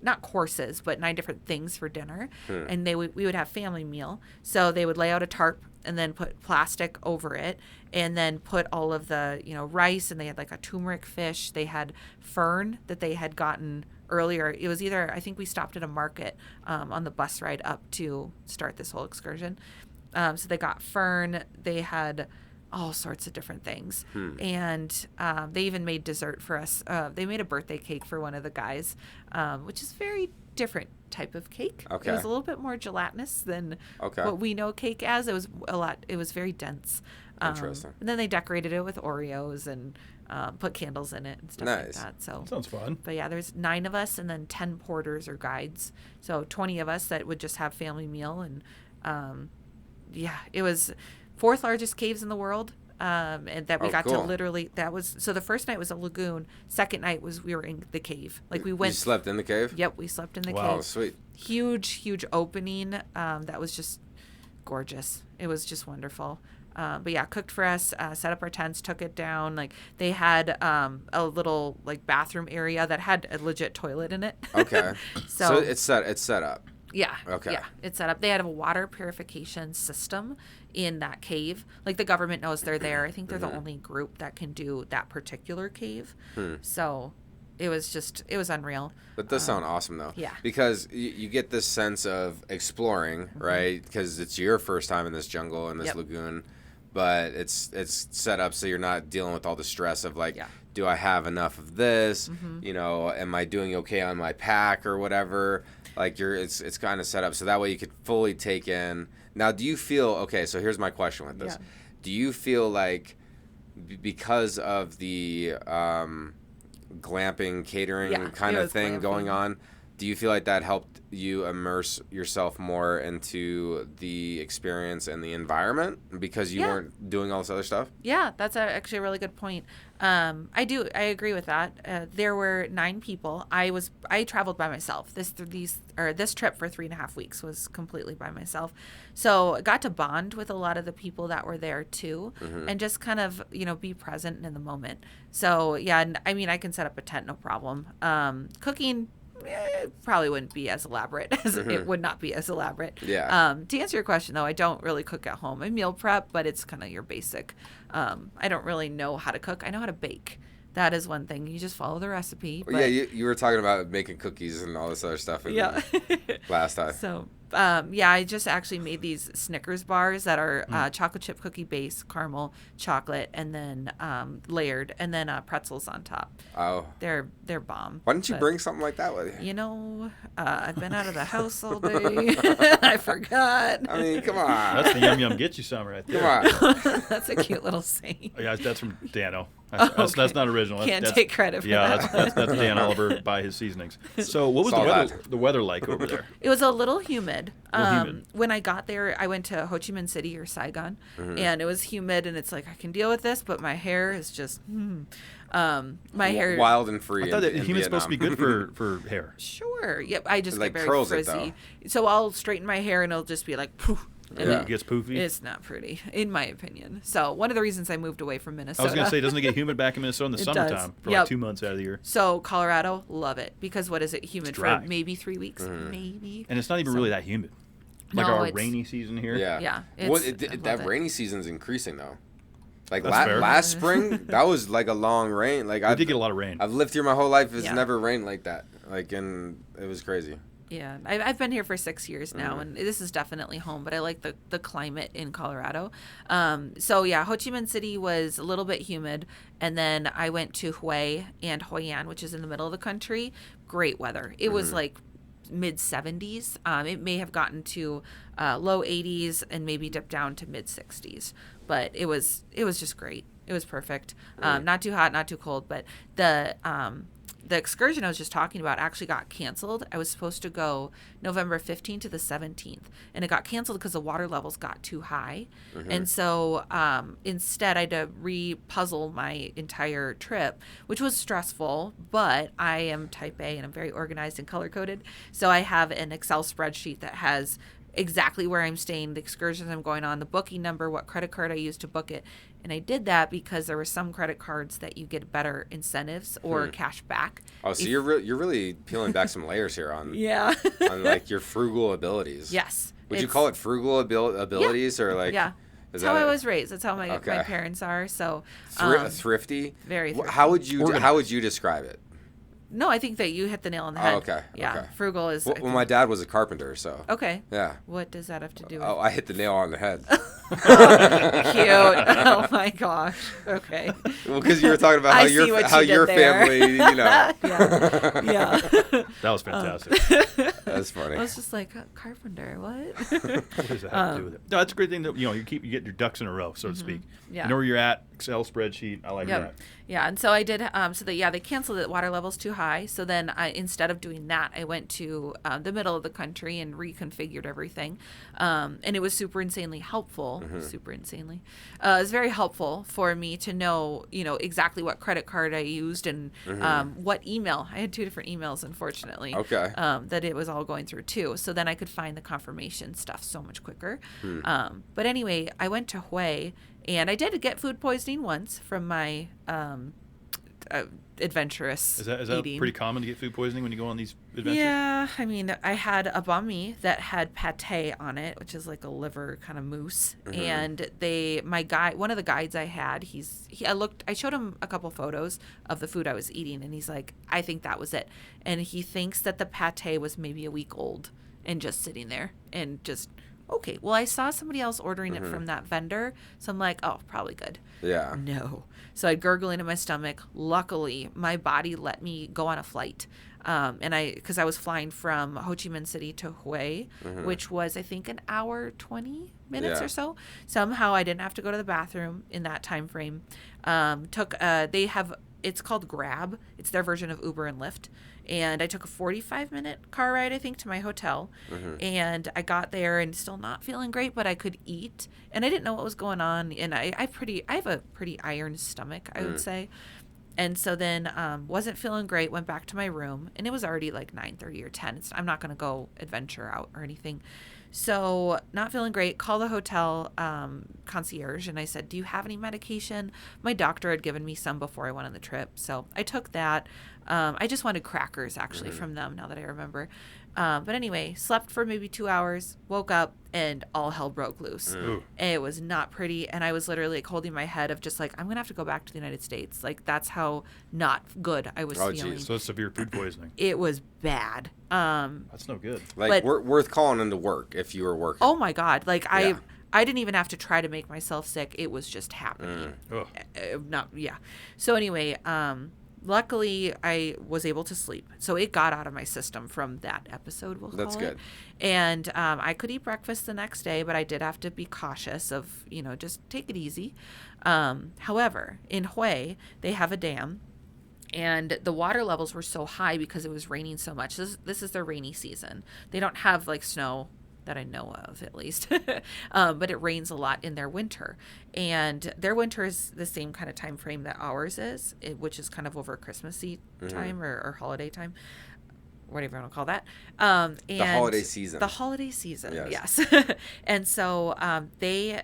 not courses, but 9 different things for dinner. And we would have family meal. So they would lay out a tarp and then put plastic over it, and then put all of the, rice, and they had like a turmeric fish. They had fern that they had gotten earlier. It was I think we stopped at a market on the bus ride up to start this whole excursion. So they got fern. They had all sorts of different things. And they even made dessert for us. They made a birthday cake for one of the guys, which is very different type of cake. Okay. It was a little bit more gelatinous than what we know cake as. It was very dense. Interesting. And then they decorated it with Oreos and put candles in it and stuff like that. So sounds fun. But yeah, there's 9 of us and then 10 porters or guides. So 20 of us that would just have family meal. And it was 4th largest caves in the world. And that we got to literally, so the first night was a lagoon. Second night we were in the cave. Like, we went. You slept in the cave? Yep, we slept in the cave. Wow, sweet. Huge opening. That was just gorgeous. It was just wonderful. But yeah, cooked for us, set up our tents, took it down. Like, they had a little like bathroom area that had a legit toilet in it. Okay. So it's set up. Yeah. Okay. Yeah, it's set up. They had a water purification system in that cave. Like, the government knows they're there. I think they're the only group that can do that particular cave. So it was unreal. That does sound awesome, though. Yeah. Because you get this sense of exploring, right? Because it's your first time in this jungle, in this lagoon. But it's set up so you're not dealing with all the stress of, like, do I have enough of this? Am I doing okay on my pack or whatever? Like, it's kind of set up so that way you could fully take in. Now, do you feel, okay, so here's my question with this. Do you feel like because of the glamping, catering kind of thing going on, do you feel like that helped you immerse yourself more into the experience and the environment because you weren't doing all this other stuff? Yeah, that's actually a really good point. I agree with that. There were 9 people. I traveled by myself. This trip for 3.5 weeks was completely by myself. So I got to bond with a lot of the people that were there too, and just kind of, be present in the moment. So yeah, and I mean, I can set up a tent, no problem. Cooking, probably wouldn't be as elaborate as it would not be as elaborate. Yeah. To answer your question, though, I don't really cook at home. I meal prep, but it's kind of your basic. I don't really know how to cook. I know how to bake. That is one thing. You just follow the recipe. Well, yeah, you were talking about making cookies and all this other stuff last time. So, Yeah, I just actually made these Snickers bars that are chocolate chip cookie base, caramel, chocolate, and then layered, and then pretzels on top. Oh. They're bomb. Why didn't you bring something like that with you? You know, I've been out of the house all day. I forgot. I mean, come on. That's the yum yum get you some right there. Come on. That's a cute little saying. Yeah, that's from Dano. Okay. That's not original. Can't That's, take credit for that. That's Dan Oliver by his seasonings. So what was the weather like over there? It was a little humid. Humid. When I got there, I went to Ho Chi Minh City or Saigon, and it was humid, and it's like, I can deal with this, but my hair is just, my hair. Wild and free. I thought that humid's supposed to be good for hair. Sure. Yep. I just Like get very curls it, frizzy. So I'll straighten my hair, and it'll just be like, poof. And It gets poofy. It's not pretty, in my opinion. So one of the reasons I moved away from Minnesota. I was going to say, doesn't it get humid back in Minnesota in the It summertime does. for Yep. like 2 months out of the year? So Colorado, love it, because what is it, humid It's dry. for maybe 3 weeks, maybe. And it's not even really that humid. Like No, our it's- rainy season here. Yeah. Yeah, Well, I love that it. rainy season's increasing though. Like That's fair. last spring, that was like a long rain. Like We did get a lot of rain. I've lived here my whole life. It's Yeah. never rained like that. Like, and it was crazy. Yeah, I've been here for 6 years now, and this is definitely home, but I like the climate in Colorado. So yeah, Ho Chi Minh City was a little bit humid, and then I went to Hue and Hoi An, which is in the middle of the country. Great weather. It was like mid 70s. It may have gotten to low 80s and maybe dipped down to mid 60s, but it was just great. It was perfect. Not too hot, not too cold, but the excursion I was just talking about actually got canceled. I was supposed to go November 15th to the 17th, and it got canceled because the water levels got too high. And so instead, I had to re-puzzle my entire trip, which was stressful, but I am type A, and I'm very organized and color-coded. So I have an Excel spreadsheet that has exactly where I'm staying, the excursions I'm going on, the booking number, what credit card I used to book it. And I did that because there were some credit cards that you get better incentives or cash back. Oh, so you're really peeling back some layers here on Yeah. on like your frugal abilities. Yes. Would you call it frugal abilities or like? Yeah. Is That's how that I it? was raised. That's how my parents are. So Thrifty. very thrifty. How would you describe it? No, I think that you hit the nail on the head. Oh, okay. Yeah. Okay. Frugal is. Well, my dad was a carpenter, so. Okay. Yeah. What does that have to do with? Oh, I hit the nail on the head. Cute. Oh my gosh. Okay. Well, because you were talking about I see what you your did there. family, you know. Yeah. That was fantastic. That's funny. I was just like, carpenter, what? What does that have to do with it? No, that's a great thing that you get your ducks in a row, so to speak. Yeah. You know where you're at. Excel spreadsheet. I like that. Yeah, and so I did. They canceled it. Water levels too high. So then, instead of doing that, I went to the middle of the country and reconfigured everything, and it was super insanely helpful. Super insanely, it was very helpful for me to know, exactly what credit card I used and what email. I had 2 different emails, unfortunately. Okay. That it was all going through too. So then I could find the confirmation stuff so much quicker. But anyway, I went to Hue. And I did get food poisoning once from my adventurous Is that eating. pretty common to get food poisoning when you go on these adventures? Yeah, I mean, I had a banh mi that had pate on it, which is like a liver kind of mousse. And one of the guides I had, I showed him a couple photos of the food I was eating, and he's like, I think that was it. And he thinks that the pate was maybe a week old and just sitting there and just. Okay, well, I saw somebody else ordering it from that vendor, so I'm like, oh, probably good. Yeah. No. So I had gurgling in my stomach. Luckily, my body let me go on a flight. Because I was flying from Ho Chi Minh City to Hue, which was, I think, an hour, 20 minutes or so. Somehow I didn't have to go to the bathroom in that time frame. It's called Grab. It's their version of Uber and Lyft. And I took a 45-minute car ride, I think, to my hotel. And I got there and still not feeling great, but I could eat. And I didn't know what was going on. And I have a pretty iron stomach, I would say. And so then wasn't feeling great, went back to my room. And it was already like 9:30 or 10. I'm not going to go adventure out or anything. So not feeling great, called the hotel concierge, and I said, do you have any medication? My doctor had given me some before I went on the trip. So I took that. I just wanted crackers, actually, from them, now that I remember. But anyway, slept for maybe 2 hours, woke up, and all hell broke loose. And it was not pretty. And I was literally like holding my head of just like, I'm going to have to go back to the United States. Like, that's how not good I was feeling. Geez. So severe food poisoning. It was bad. That's no good. Like, worth calling into work if you were working. Oh, my God. Like, I didn't even have to try to make myself sick. It was just happening. So anyway, luckily, I was able to sleep. So it got out of my system from that episode, we'll call it. That's good. And I could eat breakfast the next day, but I did have to be cautious of, just take it easy. However, in Hue, they have a dam. And the water levels were so high because it was raining so much. This is their rainy season. They don't have, like, snow that I know of, at least. But it rains a lot in their winter. And their winter is the same kind of time frame that ours is, which is kind of over Christmassy time or holiday time, whatever you want to call that. And the holiday season. The holiday season, yes. And so their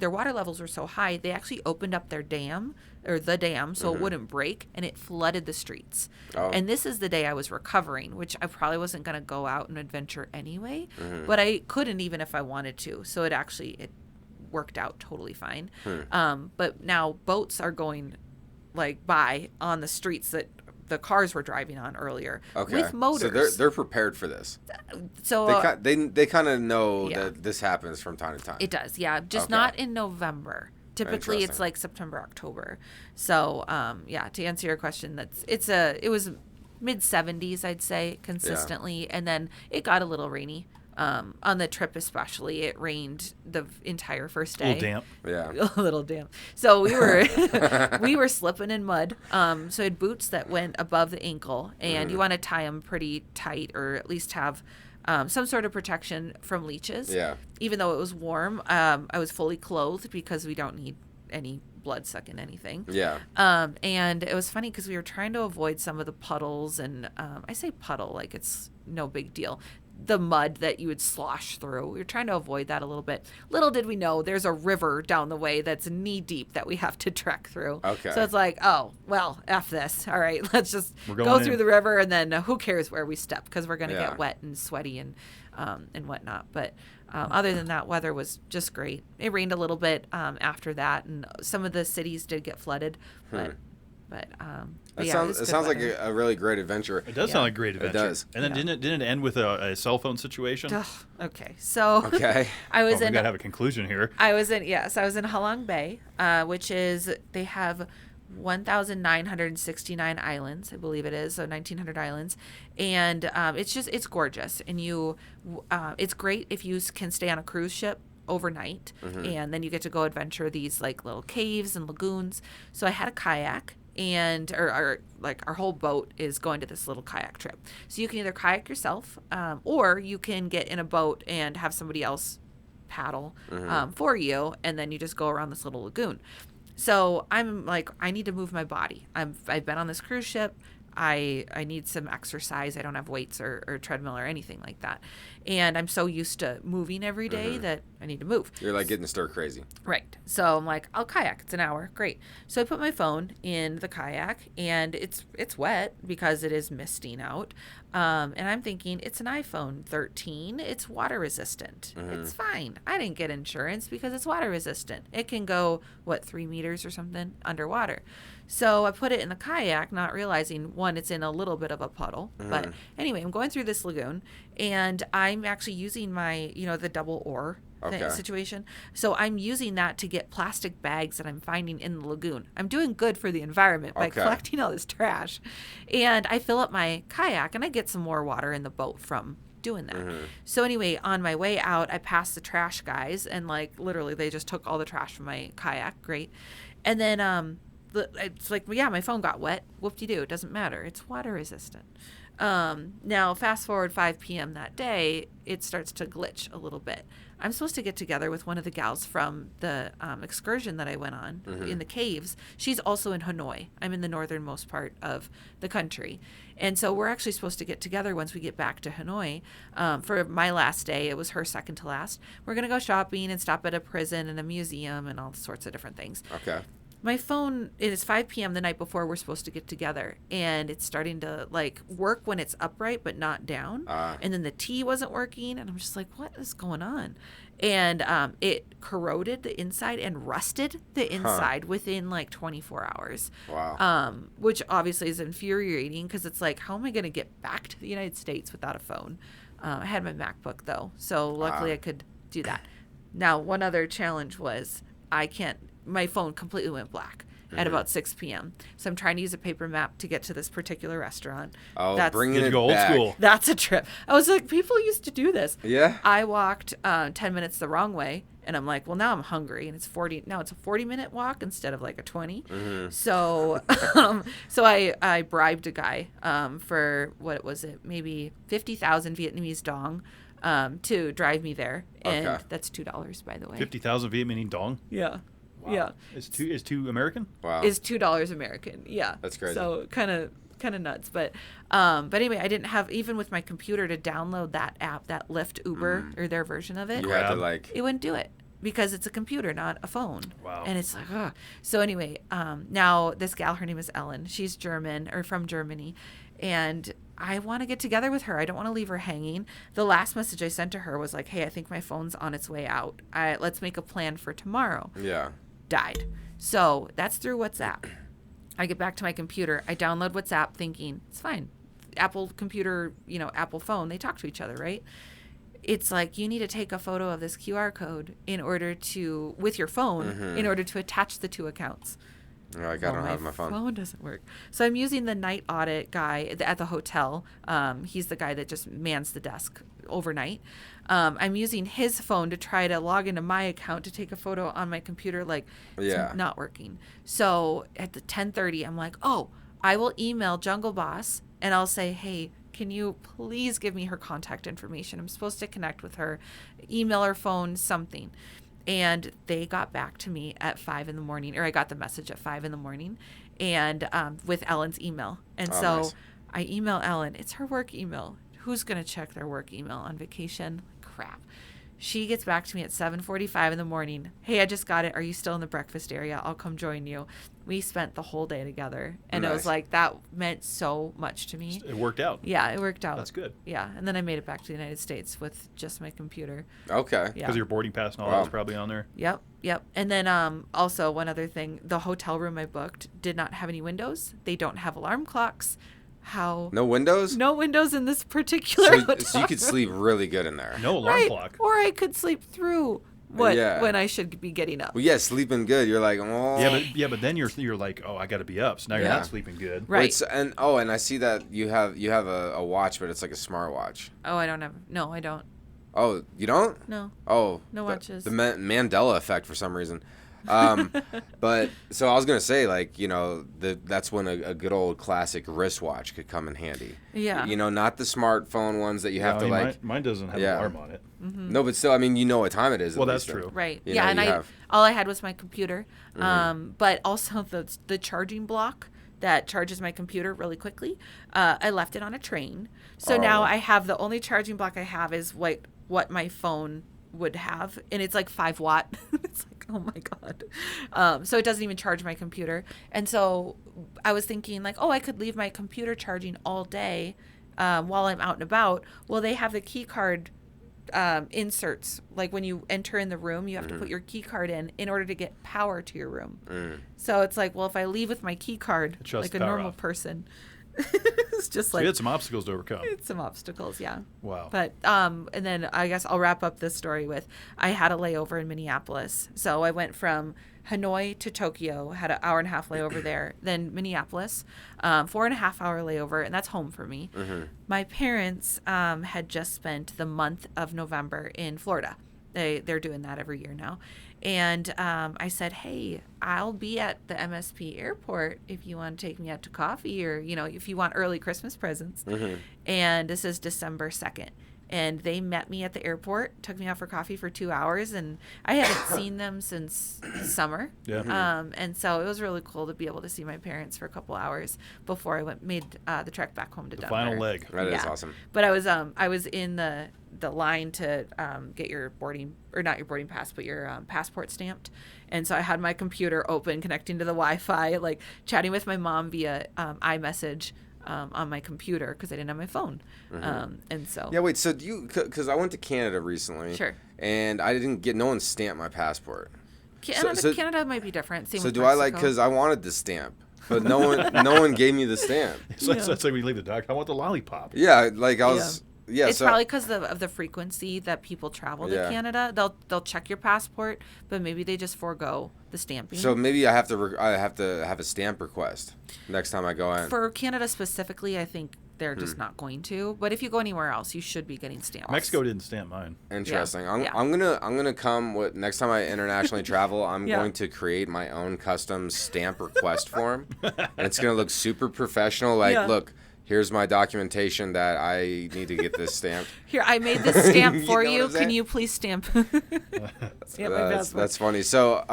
water levels were so high, they actually opened up their dam, or the dam, so it wouldn't break, and it flooded the streets. And this is the day I was recovering, which I probably wasn't going to go out and adventure anyway, but I couldn't even if I wanted to. So it worked out totally fine. But now boats are going by on the streets that the cars were driving on earlier with motors. So they're prepared for this. So they kind of know that this happens from time to time. It does, yeah. Just not in November. Typically, it's like September, October. So, to answer your question, it was mid 70s, I'd say, consistently, and then it got a little rainy. On the trip, especially, it rained the entire first day. A little damp. Yeah. A little damp. So we were slipping in mud. So I had boots that went above the ankle, and you want to tie them pretty tight, or at least have some sort of protection from leeches. Yeah. Even though it was warm, I was fully clothed because we don't need any blood sucking anything. Yeah. And it was funny because we were trying to avoid some of the puddles, and I say puddle like it's no big deal. The mud that you would slosh through. We were trying to avoid that a little bit. Little did we know there's a river down the way that's knee deep that we have to trek through. Okay. So it's like, oh, well, F this. All right, let's just go through the river, and then who cares where we step, because we're going to get wet and sweaty and whatnot. But other than that, weather was just great. It rained a little bit after that, and some of the cities did get flooded. It sounds like a really great adventure. It does sound like a great adventure. It does. And then didn't it end with a cell phone situation? Okay, so I was we gotta have a conclusion here. I was in Halong Bay, which is, they have 1,969 islands, I believe it is, so 1,900 islands, and it's gorgeous, and it's great if you can stay on a cruise ship overnight, and then you get to go adventure these like little caves and lagoons. So I had a kayak, and our whole boat is going to this little kayak trip. So you can either kayak yourself, or you can get in a boat and have somebody else paddle for you, and then you just go around this little lagoon. So I'm like, I need to move my body. I've been on this cruise ship. I need some exercise. I don't have weights or treadmill or anything like that. And I'm so used to moving every day that I need to move. You're like getting stir crazy. Right. So I'm like, I'll kayak. It's an hour. Great. So I put my phone in the kayak, and it's wet because it is misting out. And I'm thinking, it's an iPhone 13. It's water resistant. It's fine. I didn't get insurance because it's water resistant. It can go, 3 meters or something underwater. So I put it in the kayak, not realizing, one, it's in a little bit of a puddle. But anyway, I'm going through this lagoon, and I'm actually using my, the double oar situation. So I'm using that to get plastic bags that I'm finding in the lagoon. I'm doing good for the environment by collecting all this trash. And I fill up my kayak, and I get some more water in the boat from doing that. So anyway, on my way out, I passed the trash guys, and literally they just took all the trash from my kayak. Great. And then it's like, my phone got wet. Whoop-de-doo. It doesn't matter. It's water resistant. Now, fast forward 5 p.m. that day, it starts to glitch a little bit. I'm supposed to get together with one of the gals from the excursion that I went on in the caves. She's also in Hanoi. I'm in the northernmost part of the country. And so we're actually supposed to get together once we get back to Hanoi. For my last day, it was her second to last. We're going to go shopping and stop at a prison and a museum and all sorts of different things. Okay. my phone, it is 5 p.m. the night before we're supposed to get together, and it's starting to like work when it's upright but not down. And then the T wasn't working, and I'm just like, what is going on? And it corroded the inside and rusted the inside within like 24 hours. Wow. Which obviously is infuriating because it's like, how am I going to get back to the United States without a phone? I had my MacBook though, so luckily I could do that. Now, one other challenge was my phone completely went black at about 6 p.m. So I'm trying to use a paper map to get to this particular restaurant. Oh, bringing it old back. school. That's a trip. I was like, people used to do this. Yeah. I walked 10 minutes the wrong way, and I'm like, well, now I'm hungry, and it's a 40-minute walk instead of like a 20. So so I bribed a guy for, what was it, maybe 50,000 Vietnamese dong to drive me there. And that's $2, by the way. 50,000 Vietnamese dong? Yeah. Wow. Yeah. Is two American? Wow. Is $2 American. Yeah. That's crazy. So kind of nuts, but anyway, I didn't have, even with my computer, to download that app, that Lyft Uber or their version of it. You had to like. It wouldn't do it because it's a computer, not a phone. Wow. And it's like, ugh. So anyway, now this gal, her name is Ellen. She's German, or from Germany, and I want to get together with her. I don't want to leave her hanging. The last message I sent to her was like, hey, I think my phone's on its way out. Let's make a plan for tomorrow. Yeah. Died. So that's through WhatsApp. I get back to my computer. I download WhatsApp thinking, it's fine. Apple computer, Apple phone, they talk to each other, right? It's like, you need to take a photo of this QR code with your phone in order to attach the two accounts. Like, I don't have my phone. My phone doesn't work. So I'm using the night audit guy at the hotel. He's the guy that just mans the desk overnight. I'm using his phone to try to log into my account to take a photo on my computer. Like, it's not working. So at the 10:30, I'm like, oh, I will email Jungle Boss and I'll say, hey, can you please give me her contact information? I'm supposed to connect with her, email her phone, something. And they got back to me at 5 a.m, or I got the message at 5 a.m, and with Ellen's email. And nice. I email Ellen. It's her work email. Who's going to check their work email on vacation? Crap. She gets back to me at 7:45 a.m. Hey, I just got it. Are you still in the breakfast area? I'll come join you. We spent the whole day together. And It was like, that meant so much to me. It worked out. Yeah, it worked out. That's good. Yeah. And then I made it back to the United States with just my computer. Okay. Yeah. Because your boarding pass and all that was probably on there. Yep. And then also one other thing, the hotel room I booked did not have any windows. They don't have alarm clocks. How? No windows? No windows in this particular hotel So you could sleep really good in there. No alarm clock. Or I could sleep through when I should be getting up. Well, yeah, sleeping good. You're like, oh. But then you're like, oh, I got to be up. So now you're not sleeping good. Right. Wait, and I see that you have a watch, but it's like a smart watch. Oh, I don't have. No, I don't. Oh, you don't? No. Oh. No watches. The Mandela effect for some reason. But so I was gonna say, like, that's when a good old classic wristwatch could come in handy. Yeah. Not the smartphone ones that you have to like. Mine doesn't have an alarm on it. Mm-hmm. No, but still, I mean, you know what time it is. Well, that's true. Right. And all I had was my computer, but also the charging block that charges my computer really quickly. I left it on a train, so now I have the only charging block I have is what my phone would have, and it's like 5 watt. It's like, oh my god. So it doesn't even charge my computer. And so I was thinking like, I could leave my computer charging all day while I'm out and about. Well, they have the key card inserts. Like when you enter in the room, you have to put your key card in order to get power to your room. So it's like, well, if I leave with my key card like a normal person, it's just like, you had some obstacles to overcome. Some obstacles, yeah. Wow. But and then I guess I'll wrap up this story with, I had a layover in Minneapolis. So I went from Hanoi to Tokyo, had an hour and a half layover there, then Minneapolis, 4.5 hour layover, and that's home for me. My parents had just spent the month of November in Florida. They're doing that every year now. And I said, hey, I'll be at the MSP airport if you want to take me out to coffee, or, if you want early Christmas presents. And this is December 2nd. and they met me at the airport, took me out for coffee for 2 hours, and I hadn't seen them since summer. Yeah. And so it was really cool to be able to see my parents for a couple hours before I made the trek back home to Denver. Final leg. That is awesome. But I was in the line to get your boarding, or not your boarding pass, but your passport stamped. And so I had my computer open, connecting to the Wi-Fi, like chatting with my mom via iMessage on my computer because I didn't have my phone. And so. Yeah, wait, so do you, because I went to Canada recently. Sure. And I didn't get, no one stamped my passport. Canada might be different. Same so with do Mexico. I like, because I wanted the stamp, but no one gave me the stamp. So it's like when you leave the doctor, I want the lollipop. Yeah, like I was... Yeah, it's probably because of the frequency that people travel to Canada. They'll check your passport, but maybe they just forego the stamping. So maybe I have to have a stamp request next time I go in. For Canada specifically, I think they're just not going to. But if you go anywhere else, you should be getting stamps. Mexico didn't stamp mine. Interesting. I'm gonna come with next time I internationally travel. I'm going to create my own custom stamp request form, and it's gonna look super professional. Like, look. Here's my documentation that I need to get this stamped. Here, I made this stamp for You know you. Can you please stamp? That's funny. So,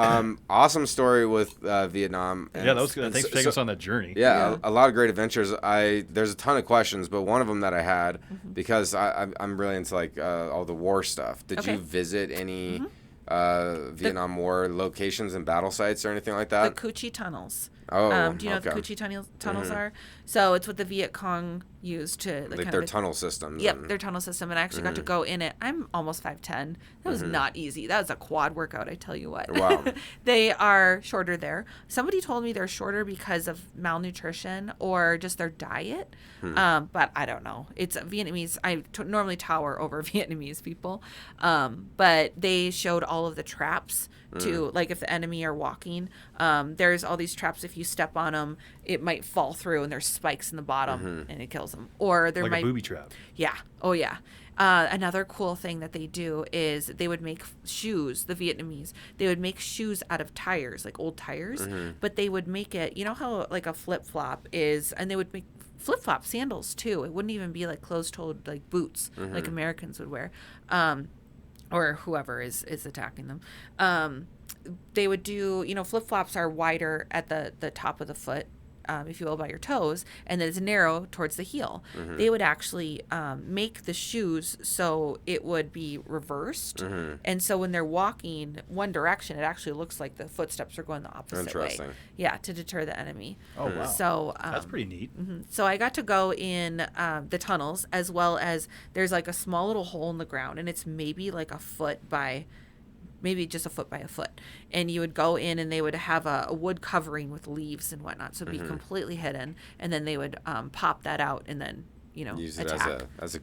awesome story with Vietnam. And that was good. Thanks for taking us on that journey. Yeah, a lot of great adventures. There's a ton of questions, but one of them that I had, because I'm really into like all the war stuff. Did you visit any Vietnam War locations and battle sites or anything like that? The Cu Chi tunnels. Oh, do you know what the Cu Chi tunnels are? So it's what the Viet Cong used to like their tunnel systems. Yep, their tunnel system, and I actually got to go in it. I'm almost 5'10". That was not easy. That was a quad workout, I tell you what. Wow. They are shorter there. Somebody told me they're shorter because of malnutrition or just their diet, but I don't know. It's Vietnamese. I normally tower over Vietnamese people, but they showed all of the traps to, like, if the enemy are walking, there's all these traps. If you step on them, it might fall through, and there's spikes in the bottom, and it kills them. Or there like might a booby trap. Yeah. Oh, yeah. Another cool thing that they do is they would make shoes, the Vietnamese. They would make shoes out of tires, like old tires, but they would make it, you know how like a flip-flop is, and they would make flip-flop sandals too. It wouldn't even be like closed-toed like boots like Americans would wear, or whoever is attacking them. They would do, you know, flip-flops are wider at the top of the foot, if you will, by your toes, and then it's narrow towards the heel. They would actually make the shoes so it would be reversed, and so when they're walking one direction, it actually looks like the footsteps are going the opposite way. Yeah, to deter the enemy. Oh, wow. So that's pretty neat. So I got to go in the tunnels, as well as there's like a small little hole in the ground, and it's maybe like a foot by just a foot by a foot, and you would go in and they would have a wood covering with leaves and whatnot, so it'd be completely hidden, and then they would pop that out and then, you know, use it attack. as a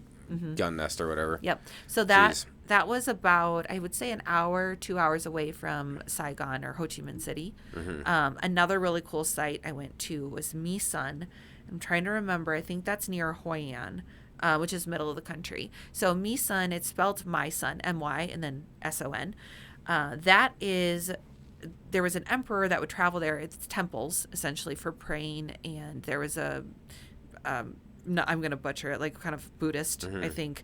gun nest or whatever. Yep. So that was about, I would say, an hour, 2 hours away from Saigon or Ho Chi Minh City. Another really cool site I went to was My Son. I'm trying to remember. I think that's near Hoi An. Which is middle of the country. So My Son, it's spelled My Son, M-Y, and then S-O-N. There was an emperor that would travel there. It's temples, essentially, for praying, and there was I'm going to butcher it, like kind of Buddhist, I think,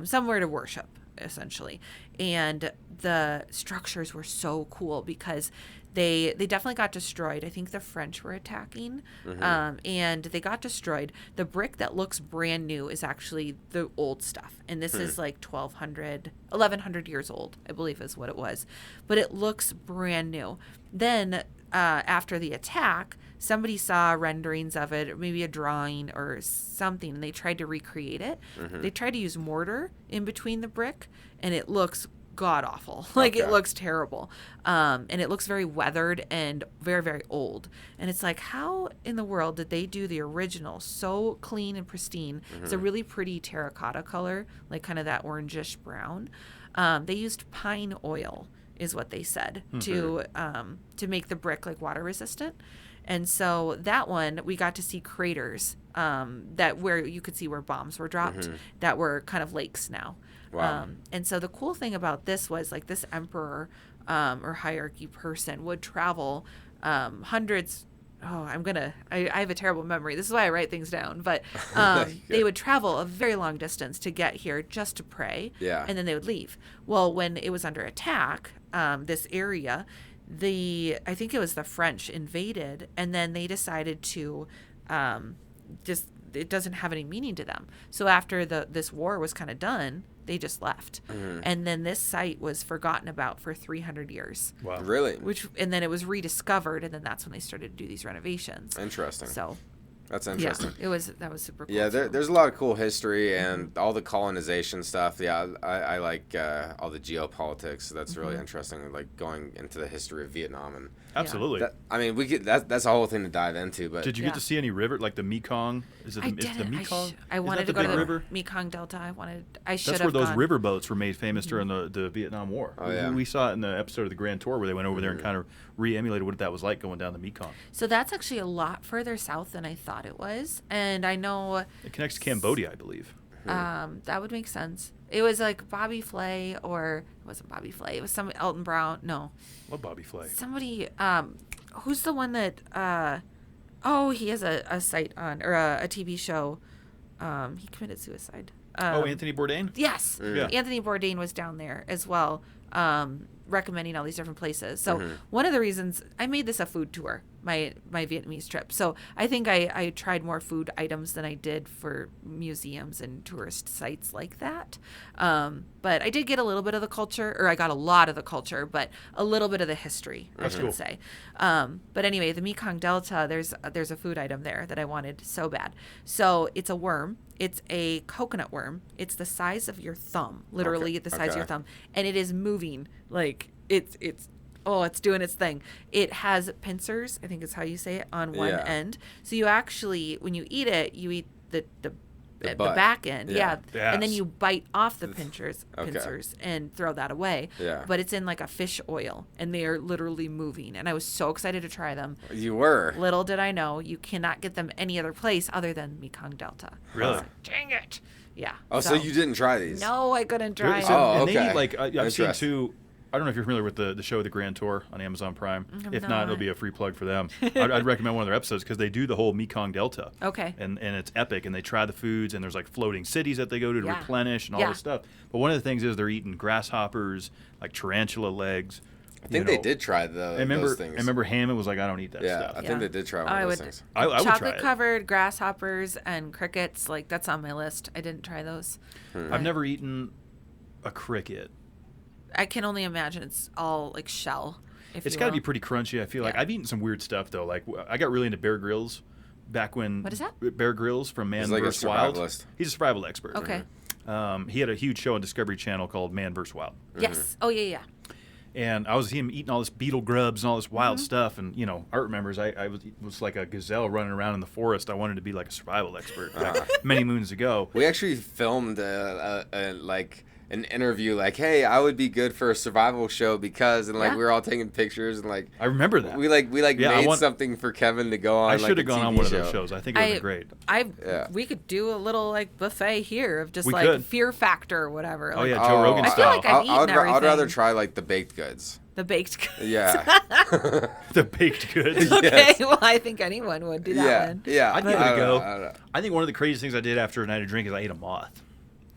somewhere to worship, essentially. And the structures were so cool because they definitely got destroyed. I think the French were attacking, and they got destroyed. The brick that looks brand new is actually the old stuff, and this is like 1,100 years old, I believe is what it was. But it looks brand new. Then after the attack, somebody saw renderings of it, or maybe a drawing or something, and they tried to recreate it. They tried to use mortar in between the brick, and it looks god awful. Like, it looks terrible. And it looks very weathered and very, very old. And it's like, how in the world did they do the original so clean and pristine? It's a really pretty terracotta color, like kind of that orangish brown. They used pine oil, is what they said, to make the brick like water resistant. And so that one, we got to see craters that where you could see where bombs were dropped that were kind of lakes now. Wow. And so the cool thing about this was, like, this emperor or hierarchy person would travel hundreds I have a terrible memory. This is why I write things down. But they would travel a very long distance to get here just to pray. Yeah. And then they would leave. Well, when it was under attack, this area, I think it was the French invaded, and then they decided to it doesn't have any meaning to them. So after this war was kind of done, they just left. And then this site was forgotten about for 300 years. Wow. Really? And then it was rediscovered, and then that's when they started to do these renovations. Interesting. So that's interesting. Yeah, that was super cool. Yeah, there's a lot of cool history and all the colonization stuff. Yeah, I like all the geopolitics. That's really interesting, like going into the history of Vietnam. And absolutely. We could. That's a whole thing to dive into. But did you get to see any river, like the Mekong? Is it the Mekong? I wanted to go to the Mekong Delta. I should have. That's where those river boats were made famous during the Vietnam War. Oh, yeah. We saw it in the episode of the Grand Tour where they went over there and kind of re-emulated what that was like going down the Mekong. So that's actually a lot further south than I thought it was, and I know it connects to Cambodia, I believe. That would make sense. It was like Bobby Flay, or it wasn't Bobby Flay. It was some Elton Brown. No. What Bobby Flay? Somebody. Who's the one that? He has a site on or a TV show. He committed suicide. Anthony Bourdain? Yes. Yeah. Anthony Bourdain was down there as well, recommending all these different places. So one of the reasons I made this a food tour, my Vietnamese trip. So I think I tried more food items than I did for museums and tourist sites like that. But I did get a little bit of the culture, or I got a lot of the culture, but a little bit of the history, I should say. But anyway, the Mekong Delta, there's a food item there that I wanted so bad. So it's a worm. It's a coconut worm. It's the size of your thumb, literally the size of your thumb, and it is moving like it's doing its thing. It has pincers, I think is how you say it, on one end. So you actually, when you eat it, you eat the back end, and then you bite off the pincers and throw that away. Yeah. But it's in like a fish oil, and they are literally moving. And I was so excited to try them. You were. Little did I know, you cannot get them any other place other than Mekong Delta. Really? Like, dang it. Yeah. Oh, so you didn't try these? No, I couldn't try them. And they eat, like, I've seen two. I don't know if you're familiar with the show The Grand Tour on Amazon Prime. If not, it'll be a free plug for them. I'd recommend one of their episodes because they do the whole Mekong Delta. Okay. And it's epic, and they try the foods, and there's like floating cities that they go to replenish and all this stuff. But one of the things is they're eating grasshoppers, like tarantula legs. I think they did try those things. I remember Hammond was like, I don't eat that stuff. I think they did try one of those things. I would try it. Chocolate-covered grasshoppers and crickets, like that's on my list. I didn't try those. I've never eaten a cricket. I can only imagine it's all like shell. It's got to be pretty crunchy. I feel like I've eaten some weird stuff though. Like I got really into Bear Grylls back when. What is that? Bear Grylls from Man vs. Wild. He's a survival expert. Okay. He had a huge show on Discovery Channel called Man vs. Wild. Yes. Oh yeah. And I was him eating all this beetle grubs and all this wild stuff. And Art remembers I was like a gazelle running around in the forest. I wanted to be like a survival expert many moons ago. We actually filmed an interview like, hey, I would be good for a survival show because, and like we were all taking pictures and like I remember that we made something for Kevin to go on. I should have gone on one of those shows. I think it would be great. We could do a little like buffet here of just Fear Factor or whatever. Oh yeah, Joe Rogan style. I feel like I've eaten everything. I'd rather try like the baked goods. The baked goods. Yeah. The baked goods. Okay, yes. Well, I think anyone would do that one. Yeah, I'd give it a go. I think one of the craziest things I did after a night of drink is I ate a moth.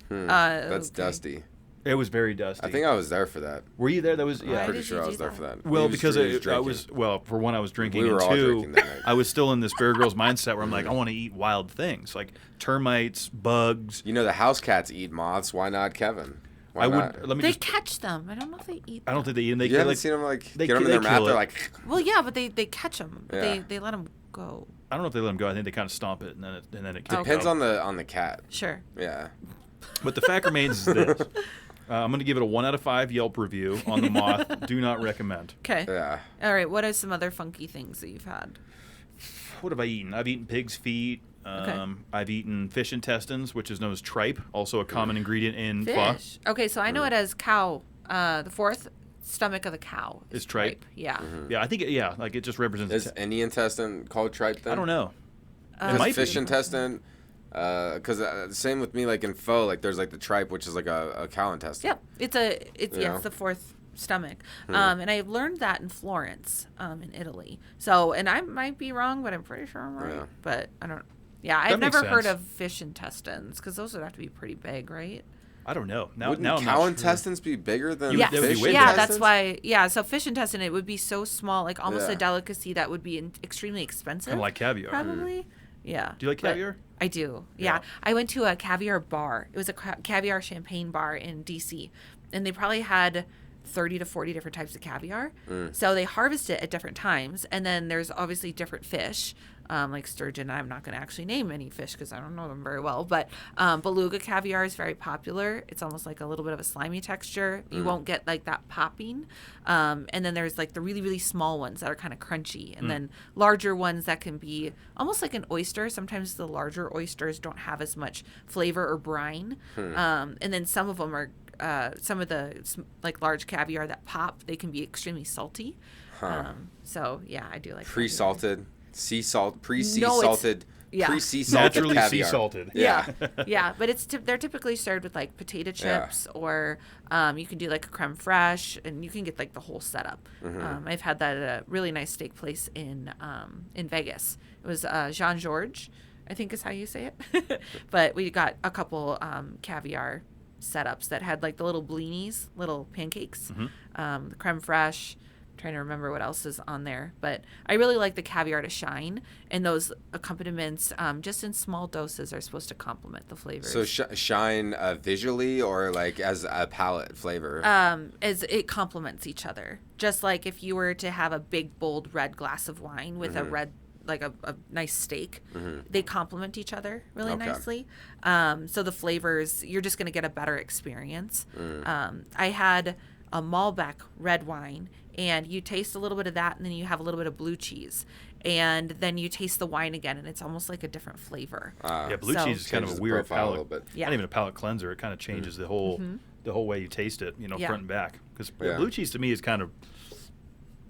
That's dusty. It was very dusty. I think I was there for that. Were you there? That was I'm pretty sure I was there for that. Well, because I was for one, I was drinking. We were all drinking that night. I was still in this Bear Grylls mindset where I'm like, I want to eat wild things like termites, bugs. The house cats eat moths. Why not Kevin? Why not? They catch them. I don't know if they eat them. I don't think they eat them. You haven't seen them get them in their mouth. They're like. Well, yeah, but they catch them. Yeah. They let them go. I don't know if they let them go. I think they kind of stomp it and then it depends on the cat. Sure. Yeah. But the fact remains is this. I'm going to give it a 1 out of 5 Yelp review on the moth. Do not recommend. Okay. Yeah. All right. What are some other funky things that you've had? What have I eaten? I've eaten pig's feet. I've eaten fish intestines, which is known as tripe, also a common ingredient in pho. Okay, so I know it as cow. The fourth stomach of the cow is tripe. Yeah. Yeah, I think it just represents. Is any intestine called tripe then? I don't know. Fish intestine. Because same with me, like in pho, like there's like the tripe, which is like a cow intestine. Yep, it's the fourth stomach. And I learned that in Florence, in Italy. So, and I might be wrong, but I'm pretty sure I'm right. Yeah. But I don't. Yeah, I've never heard of fish intestines because those would have to be pretty big, right? I don't know. Wouldn't cow intestines be bigger than yes. fish intestines? Yeah, that's why. Yeah, so fish intestine, it would be so small, like almost a delicacy that would be extremely expensive. Kind of like caviar. Probably. Yeah. Do you like caviar? I do. Yeah. I went to a caviar bar. It was a caviar champagne bar in DC, and they probably had 30 to 40 different types of caviar. So they harvest it at different times, and then there's obviously different fish, like sturgeon. I'm not going to actually name any fish because I don't know them very well, but beluga caviar is very popular. It's almost like a little bit of a slimy texture. You won't get like that popping. And then there's like the really, really small ones that are kind of crunchy, and then larger ones that can be almost like an oyster. Sometimes the larger oysters don't have as much flavor or brine. And then some of them are some of the like large caviar that pop, they can be extremely salty. So yeah, I do like pre-salted, sea salt, pre-sea No, salted, yeah. pre-sea salted Naturally caviar. sea salted. Yeah, yeah, but they're typically served with like potato chips, or you can do like a creme fraiche, and you can get like the whole setup. I've had that at a really nice steak place in Vegas. It was Jean Georges, I think is how you say it. But we got a couple caviar setups that had like the little blinis, little pancakes, the creme fraiche. I'm trying to remember what else is on there, but I really like the caviar to shine, and those accompaniments, just in small doses, are supposed to complement the flavors. So shine visually or like as a palate flavor? As it complements each other. Just like if you were to have a big, bold red glass of wine with a red, like a nice steak, they complement each other really nicely. So the flavors, you're just going to get a better experience. I had a Malbec red wine, and you taste a little bit of that, and then you have a little bit of blue cheese, and then you taste the wine again, and it's almost like a different flavor. Yeah, blue cheese is kind of a weird palate. Yeah. Not even a palate cleanser. It kind of changes the whole way you taste it, front and back. Because blue cheese to me is kind of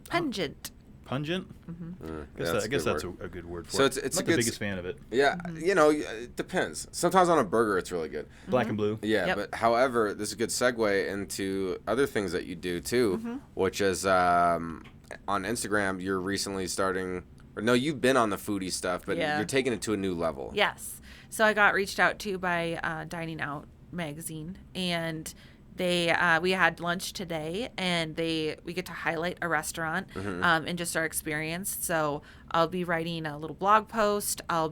pungent. Pungent? I guess that's a good word for it. It's I'm not the biggest fan of it. Yeah, it depends. Sometimes on a burger it's really good. Black and blue. Yeah, but however, this is a good segue into other things that you do too, which is on Instagram you're recently starting, or no, you've been on the foodie stuff, but you're taking it to a new level. Yes. So I got reached out to by Dining Out magazine, and we had lunch today, and we get to highlight a restaurant and just our experience. So I'll be writing a little blog post. I'll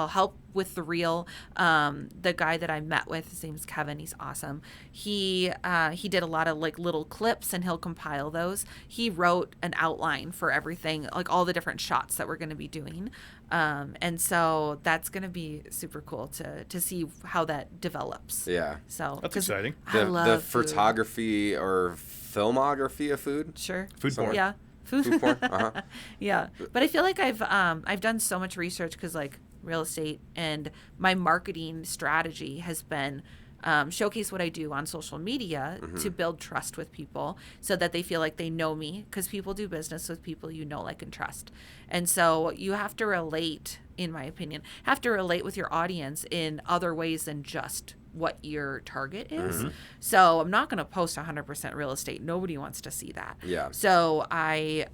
help with the reel. The guy that I met with, his name's Kevin. He's awesome. He did a lot of like little clips, and he'll compile those. He wrote an outline for everything, like all the different shots that we're going to be doing. And so that's going to be super cool to see how that develops. Yeah. So that's exciting. I love the food. photography or filmography of food. Sure. Food porn. Yeah. Food porn. Yeah. But I feel like I've done so much research because like real estate, and my marketing strategy has been showcase what I do on social media to build trust with people so that they feel like they know me, because people do business with people you know, like, and trust. And so you have to relate, in my opinion, with your audience in other ways than just what your target is. So I'm not going to post 100% real estate. Nobody wants to see that. Yeah. So I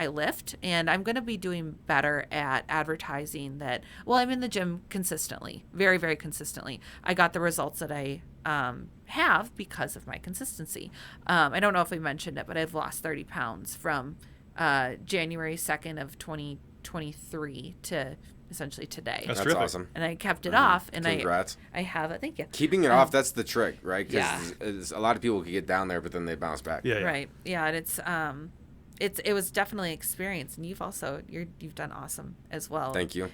lift, and I'm going to be doing better at advertising that, well, I'm in the gym consistently, very, very consistently. I got the results that I have because of my consistency. I don't know if we mentioned it, but I've lost 30 pounds from January 2nd of 2023 to essentially today. That's terrific. awesome. And I kept it off, and Congrats. I have it. Thank you. Keeping it off, that's the trick, right? Because Yeah. a lot of people can get down there, but then they bounce back. Yeah. Right. Yeah, and it was definitely an experience, and you've done awesome as well. Thank you.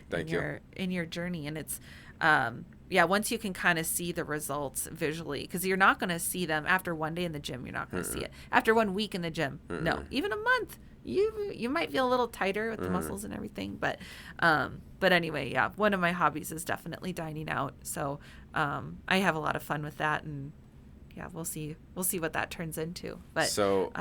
In your journey, and it's once you can kind of see the results visually, because you're not going to see them after one day in the gym. You're not going to see it after 1 week in the gym. No, even a month. You might feel a little tighter with the muscles and everything, but anyway, yeah, one of my hobbies is definitely dining out. So I have a lot of fun with that, and yeah, we'll see what that turns into. But So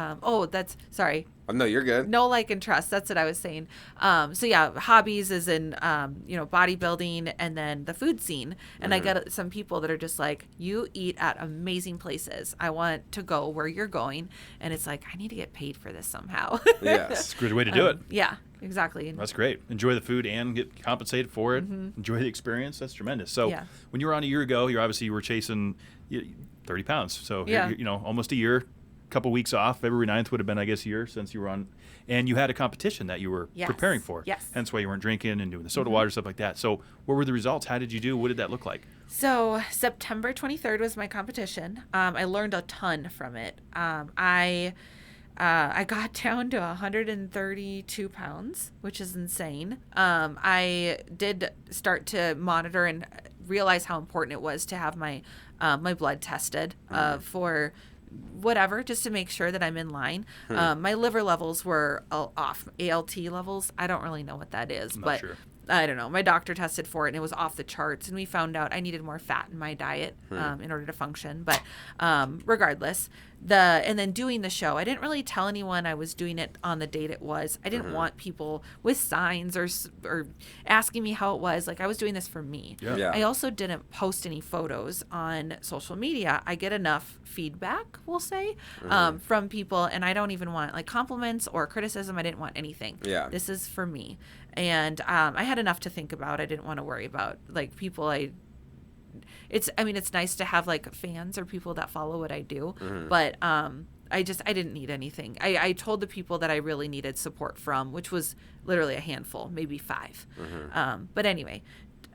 Oh, no, you're good. No, like, and trust. That's what I was saying. So yeah, hobbies is in, bodybuilding and then the food scene. And I get some people that are just like, you eat at amazing places. I want to go where you're going. And it's like, I need to get paid for this somehow. Yes. It's a good way to do it. Yeah, exactly. That's great. Enjoy the food and get compensated for it. Enjoy the experience. That's tremendous. So when you were on a year ago, you were chasing 30 pounds. So, almost a year. Couple weeks off. February 9th would have been, I guess, a year since you were on, and you had a competition that you were preparing for. Yes. Hence why you weren't drinking and doing the soda water, stuff like that. So what were the results? How did you do? What did that look like? So September 23rd was my competition. I learned a ton from it. I got down to 132 pounds, which is insane. I did start to monitor and realize how important it was to have my blood tested for whatever, just to make sure that I'm in line. My liver levels were off. ALT levels, I don't really know what that is, but sure. I don't know. My doctor tested for it and it was off the charts, and we found out I needed more fat in my diet in order to function. But regardless, and then doing the show, I didn't really tell anyone I was doing it on the date it was. I didn't want people with signs or asking me how it was. Like, I was doing this for me. Yeah. I also didn't post any photos on social media. I get enough feedback, we'll say, from people, and I don't even want like compliments or criticism. I didn't want anything. Yeah. This is for me. And I had enough to think about. I didn't want to worry about like people. It's nice to have like fans or people that follow what I do, but I didn't need anything. I told the people that I really needed support from, which was literally a handful, maybe 5. But anyway,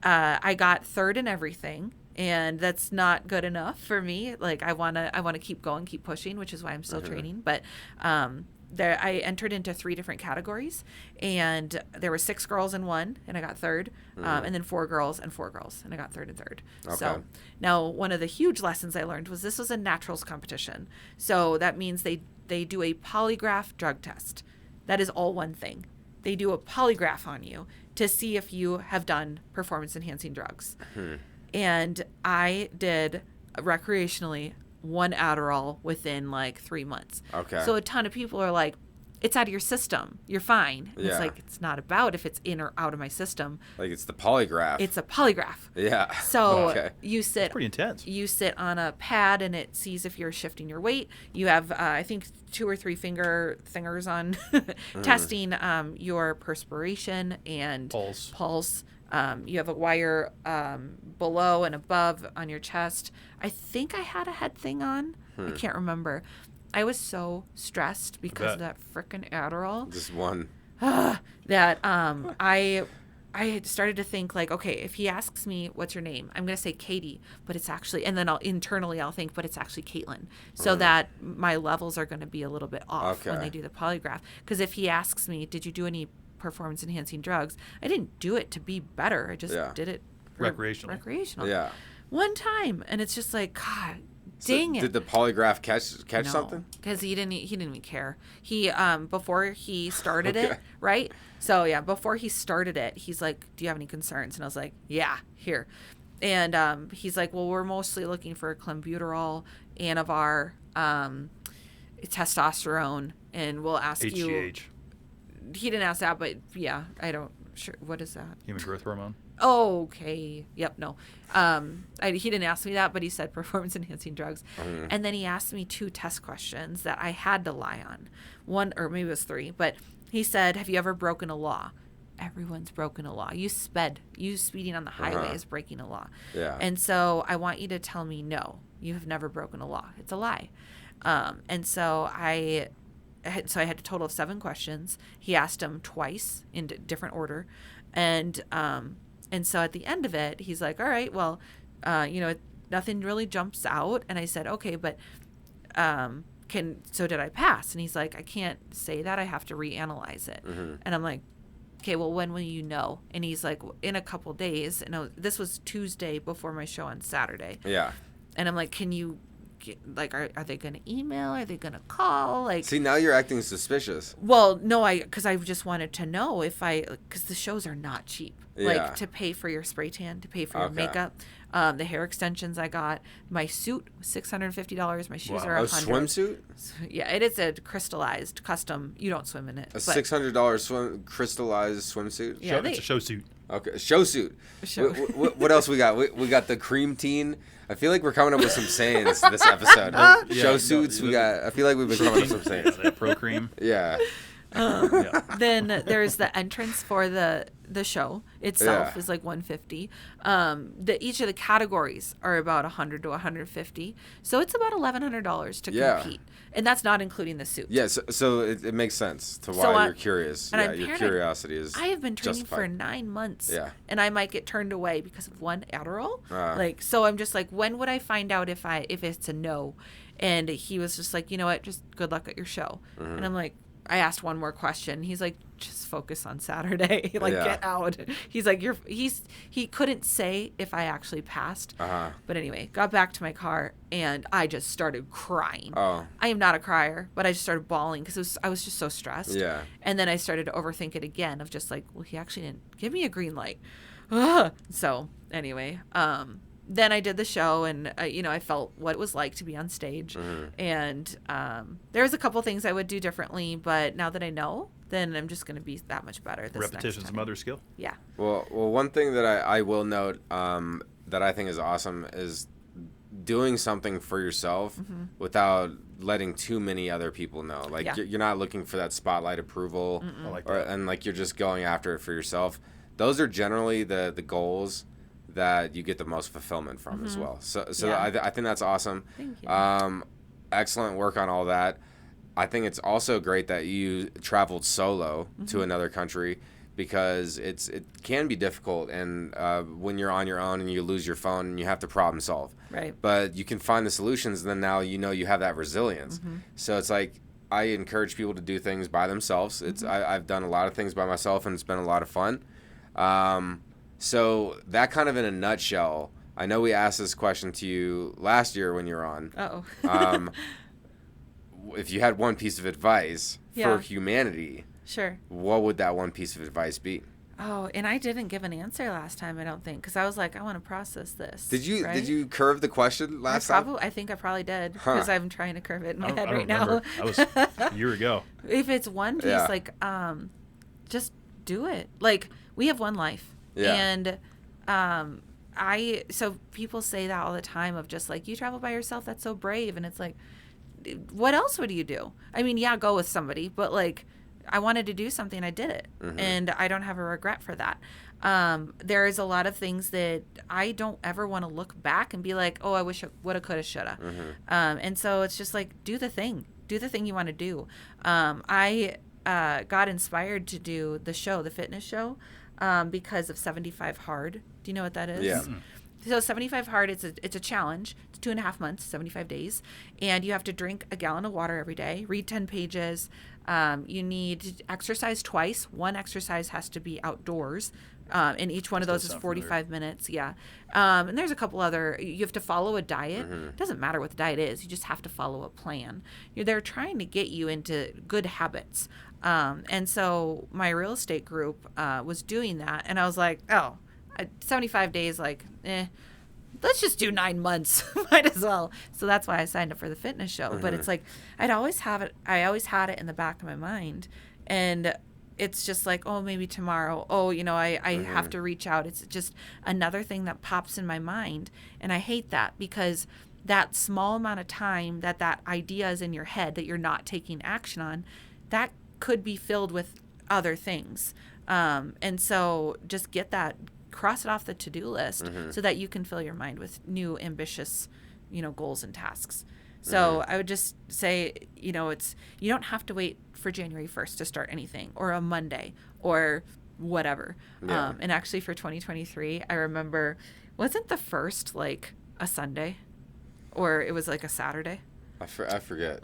I got third in everything, and that's not good enough for me. Like, I wanna keep going, keep pushing, which is why I'm still training. But I entered into 3 different categories, and there were 6 girls in one, and I got third, and then 4 girls and 4 girls, and I got third and third. Okay. So now one of the huge lessons I learned was this was a naturals competition. So that means they do a polygraph drug test. That is all one thing. They do a polygraph on you to see if you have done performance enhancing drugs. And I did recreationally 1 Adderall within like 3 months. Okay. So a ton of people are like, it's out of your system. You're fine. And it's like, it's not about if it's in or out of my system. Like, it's the polygraph. It's a polygraph. Yeah. So you sit. That's pretty intense. You sit on a pad and it sees if you're shifting your weight. You have, I think, 2 or 3 fingers on testing your perspiration and pulse. You have a wire below and above on your chest. I think I had a head thing on. I can't remember. I was so stressed because of that frickin' Adderall. Just one. That I had started to think like, okay, if he asks me, what's your name? I'm going to say Katie, but it's actually, and then I'll think, but it's actually Caitlin. So that my levels are going to be a little bit off when they do the polygraph. Because if he asks me, did you do any performance enhancing drugs? I didn't do it to be better. I just did it recreational. Yeah. One time, and it's just like, God, dang it. Did the polygraph catch something? Because he didn't even care. He before he started it, right? So yeah, before he started it, he's like, "Do you have any concerns?" And I was like, "Yeah, here." And he's like, "Well, we're mostly looking for clenbuterol, Anavar, testosterone, and we'll ask HGH. you." He didn't ask that, but yeah, I don't sure what is that? Human growth hormone. Oh, okay. Yep. No. He didn't ask me that, but he said performance enhancing drugs. And then he asked me 2 test questions that I had to lie on. 1, or maybe it was 3, but he said, have you ever broken a law? Everyone's broken a law. You speeding on the highway is breaking a law. Yeah. And so I want you to tell me, no, you have never broken a law. It's a lie. And so I had a total of 7 questions. He asked them twice in different order. And so at the end of it, he's like, all right, well, nothing really jumps out. And I said, okay, but did I pass? And he's like, I can't say that. I have to reanalyze it. And I'm like, okay, well, when will you know? And he's like, in a couple days. And this was Tuesday before my show on Saturday. Yeah. And I'm like, can you are they going to email? Are they going to call? Like, see, now you're acting suspicious. Well, no, because I just wanted to know because the shows are not cheap. Like, to pay for your spray tan, to pay for your makeup. The hair extensions I got. My suit was $650. My shoes are $100. A swimsuit? Yeah, it is a crystallized custom. You don't swim in it. A $600 crystallized swimsuit? Yeah, It's a show suit. Okay, show suit. What else we got? We got the cream teen. I feel like we're coming up with some sayings this episode. Show suits. I feel like we've been coming up with some sayings. Pro cream. Yeah. Then there's the entrance for the show itself is like $150. Each of the categories are about $100 to $150. So it's about $1,100 to compete, and that's not including the suit. Yes, so it makes sense to why you're curious. And your curiosity is. I have been training justified. for 9 months. Yeah. And I might get turned away because of one Adderall. So I'm just like, when would I find out if it's a no? And he was just like, you know what, just good luck at your show. Mm-hmm. And I'm like, I asked one more question. He's like, just focus on Saturday. Get out. He's like, he couldn't say if I actually passed. But anyway, got back to my car and I just started crying. I am not a crier, but I just started bawling because I was just so stressed. Yeah. And then I started to overthink it again of just like, well, he actually didn't give me a green light. So anyway, then I did the show and, I felt what it was like to be on stage. And there was a couple things I would do differently, but now that I know, then I'm just going to be that much better this Repetition's next a time. mother skill. Yeah. Well, one thing that I will note that I think is awesome is doing something for yourself without letting too many other people know. Like, you're not looking for that spotlight approval, I like that. and like you're just going after it for yourself. Those are generally the goals that you get the most fulfillment from as well. So I think that's awesome. Thank you. Excellent work on all that. I think it's also great that you traveled solo to another country because it can be difficult and when you're on your own and you lose your phone and you have to problem solve. Right. But you can find the solutions and then now you have that resilience. So it's like I encourage people to do things by themselves. I've done a lot of things by myself and it's been a lot of fun. So that kind of in a nutshell, I know we asked this question to you last year when you were on. Uh-oh. If you had one piece of advice for humanity, sure. what would that one piece of advice be? Oh, and I didn't give an answer last time, I don't think, because I was like, I want to process this. Did you right? Did you curve the question last time? I think I probably did because I'm trying to curve it in my head I don't right now. remember. That was a year ago. If it's one piece, just do it. Like, we have one life. Yeah. And so people say that all the time of just like, you travel by yourself, that's so brave. And it's like, what else would you do? I mean, go with somebody, but like, I wanted to do something, I did it. And I don't have a regret for that. There is a lot of things that I don't ever want to look back and be like, oh, I wish I woulda, coulda, shoulda. And so it's just like, do the thing you want to do. I got inspired to do the fitness show, because of 75 Hard. Do you know what that is? Yeah. So 75 Hard, it's a challenge. It's 2.5 months, 75 days. And you have to drink a gallon of water every day, read 10 pages. You need to exercise twice. One exercise has to be outdoors. And each one of those is 45 minutes. Yeah. And there's a couple other, you have to follow a diet. It doesn't matter what the diet is. You just have to follow a plan. They're trying to get you into good habits. And so my real estate group was doing that. And I was like, 75 days, let's just do 9 months. Might as well. So that's why I signed up for the fitness show. But it's like, I always had it in the back of my mind. And it's just like, oh, maybe tomorrow. Oh, I have to reach out. It's just another thing that pops in my mind. And I hate that because that small amount of time that idea is in your head that you're not taking action on, that could be filled with other things. And so just cross it off the to-do list so that you can fill your mind with new ambitious, goals and tasks. So I would just say, you don't have to wait for January 1st to start anything or a Monday or whatever. Yeah. And actually for 2023, I remember, wasn't the first like a Sunday or it was like a Saturday? I forget.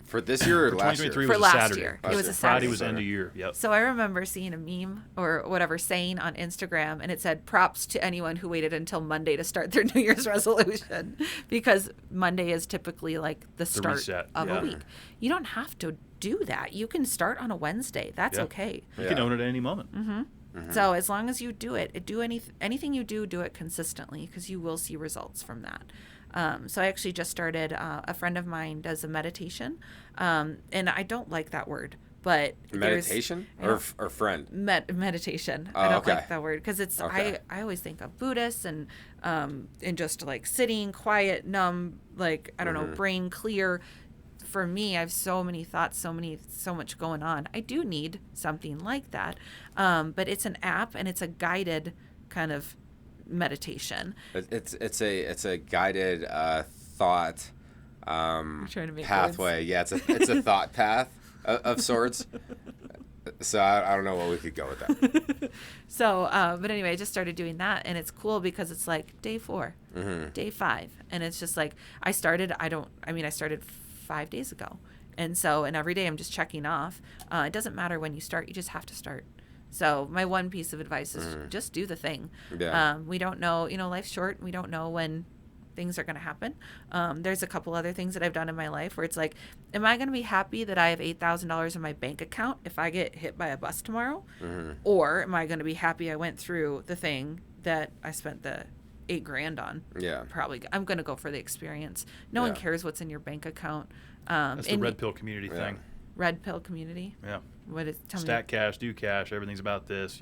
For this year or last year? 2023 For was a last Saturday. year. It was a Friday Saturday. was end of year. Yep. So I remember seeing a meme or whatever saying on Instagram, and it said, props to anyone who waited until Monday to start their New Year's resolution, because Monday is typically like the start reset. of a week. You don't have to do that. You can start on a Wednesday. That's okay. You can own it at any moment. So as long as you do it, anything you do it consistently, because you will see results from that. So I actually just started, a friend of mine does a meditation, and I don't like that word, but meditation or friend? Meditation. I don't like that word because it's, I always think of Buddhists and just like sitting quiet, numb, like, I don't know, brain clear. For me, I have so many thoughts, so much going on. I do need something like that. But it's an app and it's a guided kind of meditation. It's a guided thought pathway. Words. Yeah, it's a thought path of sorts. So I don't know what we could go with that. So, but anyway, I just started doing that, and it's cool because it's like day 4, day 5, and it's just like I started 5 days ago, and every day I'm just checking off. It doesn't matter when you start; you just have to start. So my one piece of advice is just do the thing. Yeah. We don't know, life's short. We don't know when things are going to happen. There's a couple other things that I've done in my life where it's like, am I going to be happy that I have $8,000 in my bank account if I get hit by a bus tomorrow? Or am I going to be happy I went through the thing that I spent the $8,000 on? Yeah. Probably. I'm going to go for the experience. No one cares what's in your bank account. That's the red pill community thing. Red pill community? Yeah. What is, tell Stack me. cash, do cash, everything's about this,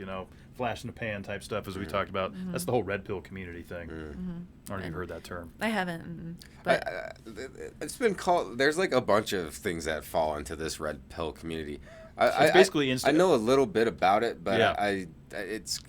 flash in the pan type stuff, as we talked about. That's the whole red pill community thing. I don't know if you've heard that term. I haven't. But It's been called, there's like a bunch of things that fall into this red pill community. It's basically I know a little bit about it, but Yeah. it's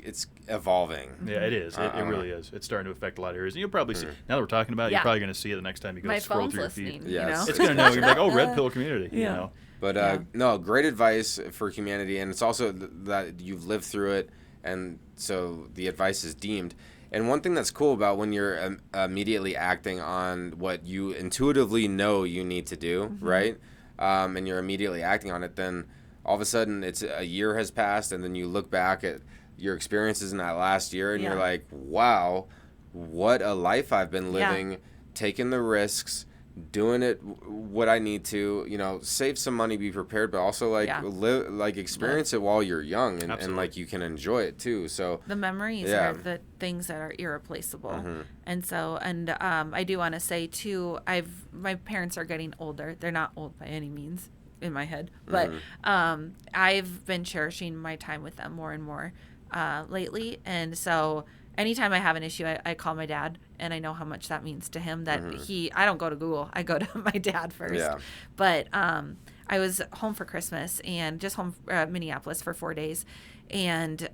evolving. Yeah, it is. It really is. It's starting to affect a lot of areas. And you'll probably see, now that we're talking about it, Yeah. you're probably going to see it the next time you go my scroll phone's through your listening, feed. Yes. It's going to know. You're like, oh, red pill community. Yeah. But no, great advice for humanity, and it's also that you've lived through it, and so the advice is deemed. And one thing that's cool about when you're immediately acting on what you intuitively know you need to do, right? And you're immediately acting on it, then all of a sudden it's a year has passed, and then you look back at your experiences in that last year, and you're like, wow, what a life I've been living, taking the risks, doing it what I need to, save some money, be prepared, but also live, experience it while you're young, and you can enjoy it too. So the memories are the things that are irreplaceable. And so, I do want to say too, my parents are getting older. They're not old by any means in my head, but I've been cherishing my time with them more and more lately. And so anytime I have an issue, I call my dad, and I know how much that means to him that I don't go to Google. I go to my dad first. Yeah. But I was home for Christmas and just home Minneapolis for 4 days. And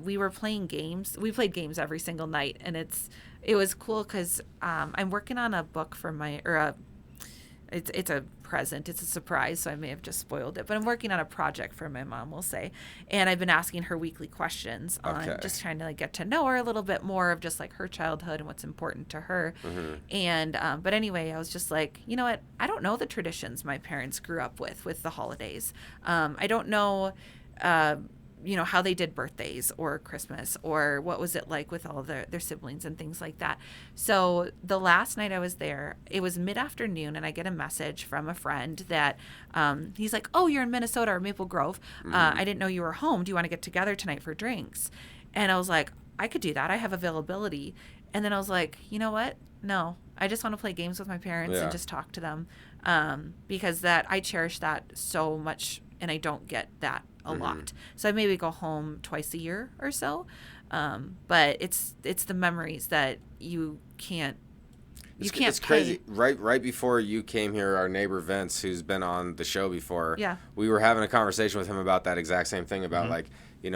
we were playing games. We played games every single night. And it was cool because I'm working on a book for it's a present. It's a surprise, so I may have just spoiled it. But I'm working on a project for my mom, we'll say. And I've been asking her weekly questions on just trying to get to know her a little bit more of just her childhood and what's important to her. And but anyway, I was just like, you know what? I don't know the traditions my parents grew up with the holidays. I don't know how they did birthdays or Christmas, or what was it like with all their siblings and things like that. So the last night I was there, it was mid-afternoon, and I get a message from a friend that he's like, oh, you're in Minnesota or Maple Grove. I didn't know you were home. Do you want to get together tonight for drinks? And I was like, I could do that. I have availability. And then I was like, you know what? No, I just want to play games with my parents and just talk to them, because I cherish that so much, and I don't get that a lot. So I maybe go home twice a year or so, but it's the memories that you can't. It's crazy. Right before you came here, our neighbor Vince, who's been on the show before, we were having a conversation with him about that exact same thing about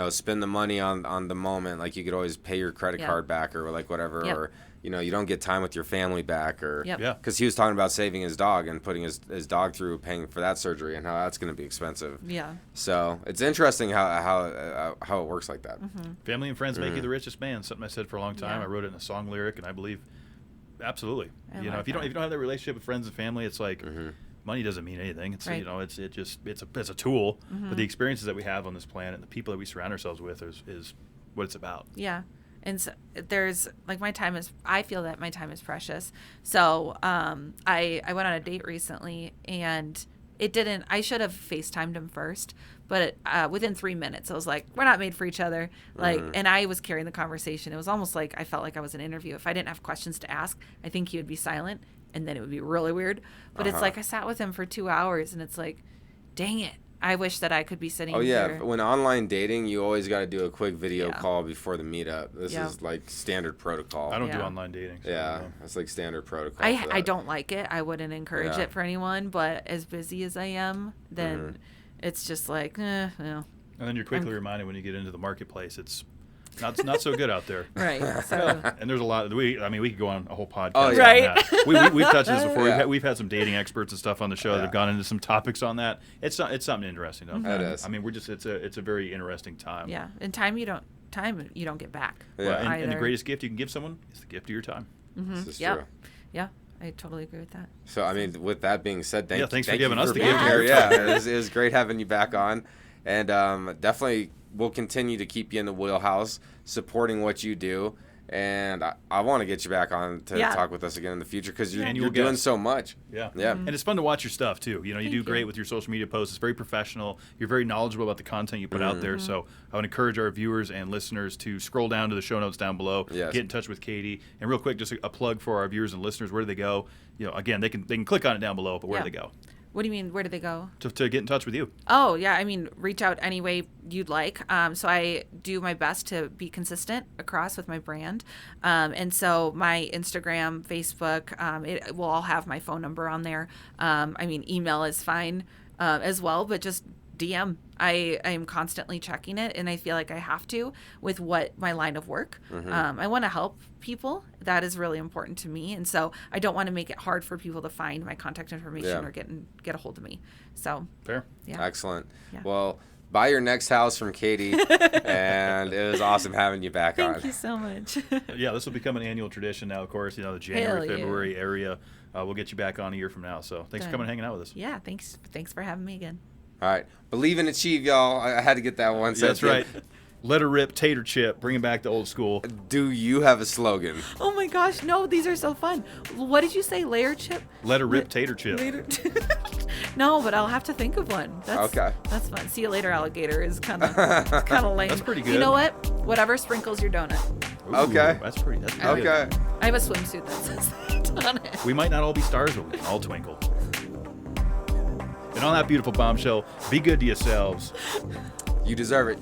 spend the money on the moment. You could always pay your credit card back or whatever, or you don't get time with your family back, or because he was talking about saving his dog and putting his dog through paying for that surgery and how that's going to be expensive. Yeah. So it's interesting how it works like that. Family and friends make you the richest man. Something I said for a long time. I wrote it in a song lyric, and I believe absolutely. If you don't have that relationship with friends and family, it's like money doesn't mean anything. It's it's a tool, but the experiences that we have on this planet and the people that we surround ourselves with is what it's about. Yeah. And so there's I feel that my time is precious. So I went on a date recently, and it didn't. I should have FaceTimed him first, but within 3 minutes, I was like, we're not made for each other. Like, and I was carrying the conversation. It was almost like I felt like I was in an interview. If I didn't have questions to ask, I think he would be silent, and then it would be really weird. But it's like I sat with him for 2 hours, and it's like, dang it. I wish that I could be sitting here. When online dating, you always got to do a quick video call before the meetup. This is like standard protocol. I don't do online dating. So it's like standard protocol. I don't like it. I wouldn't encourage it for anyone. But as busy as I am, then it's just like, no. And then you're quickly reminded when you get into the marketplace, it's not so good out there. Right. So. And there's a lot. We could go on a whole podcast. Oh, yeah. Right. On that. We've touched this before. We've had some dating experts and stuff on the show that have gone into some topics on that. It's something interesting. Though. It is. I mean, it's a very interesting time. Yeah, and time you don't get back. Yeah. Well, and the greatest gift you can give someone is the gift of your time. This is Yep. true. Yeah, I totally agree with that. So, I mean, with that being said, thanks for giving us the being gift. here. Yeah, it was great having you back on. And definitely we'll continue to keep you in the wheelhouse, supporting what you do. And I want to get you back on to talk with us again in the future because you're doing so much. Yeah. Yeah. And it's fun to watch your stuff, too. You do Thank great you. with your social media posts. It's very professional. You're very knowledgeable about the content you put out there. So I would encourage our viewers and listeners to scroll down to the show notes down below, get in touch with Katie. And real quick, just a plug for our viewers and listeners. Where do they go? Again, they can click on it down below, but where do they go? What do you mean? Where do they go? To get in touch with you. Oh, yeah. I mean, reach out any way you'd like. So I do my best to be consistent across with my brand. And so my Instagram, Facebook, it will all have my phone number on there. I mean, email is fine as well, but just DM. I am constantly checking it, and I feel like I have to with what my line of work. I want to help people. That is really important to me, and so I don't want to make it hard for people to find my contact information or get a hold of me. So Fair. Yeah. Excellent. Yeah. Well, buy your next house from Katie, and it was awesome having you back on. Thank you so much. Yeah, this will become an annual tradition now, of course. The January, February area. We'll get you back on a year from now. So thanks for coming and hanging out with us. Yeah, thanks for having me again. All right. Believe and achieve, y'all. I had to get that one. That's right. Let her rip, tater chip. Bring it back to old school. Do you have a slogan? Oh my gosh, no, these are so fun. What did you say, layer chip? Let her rip, tater chip. No, but I'll have to think of one. Okay. That's fun. See you later, alligator is kind of lame. That's pretty good. You know what? Whatever sprinkles your donut. Ooh, Okay. That's pretty good. Okay. I have a swimsuit that says that on it. We might not all be stars, but we can all twinkle. And on that beautiful bombshell, be good to yourselves. You deserve it.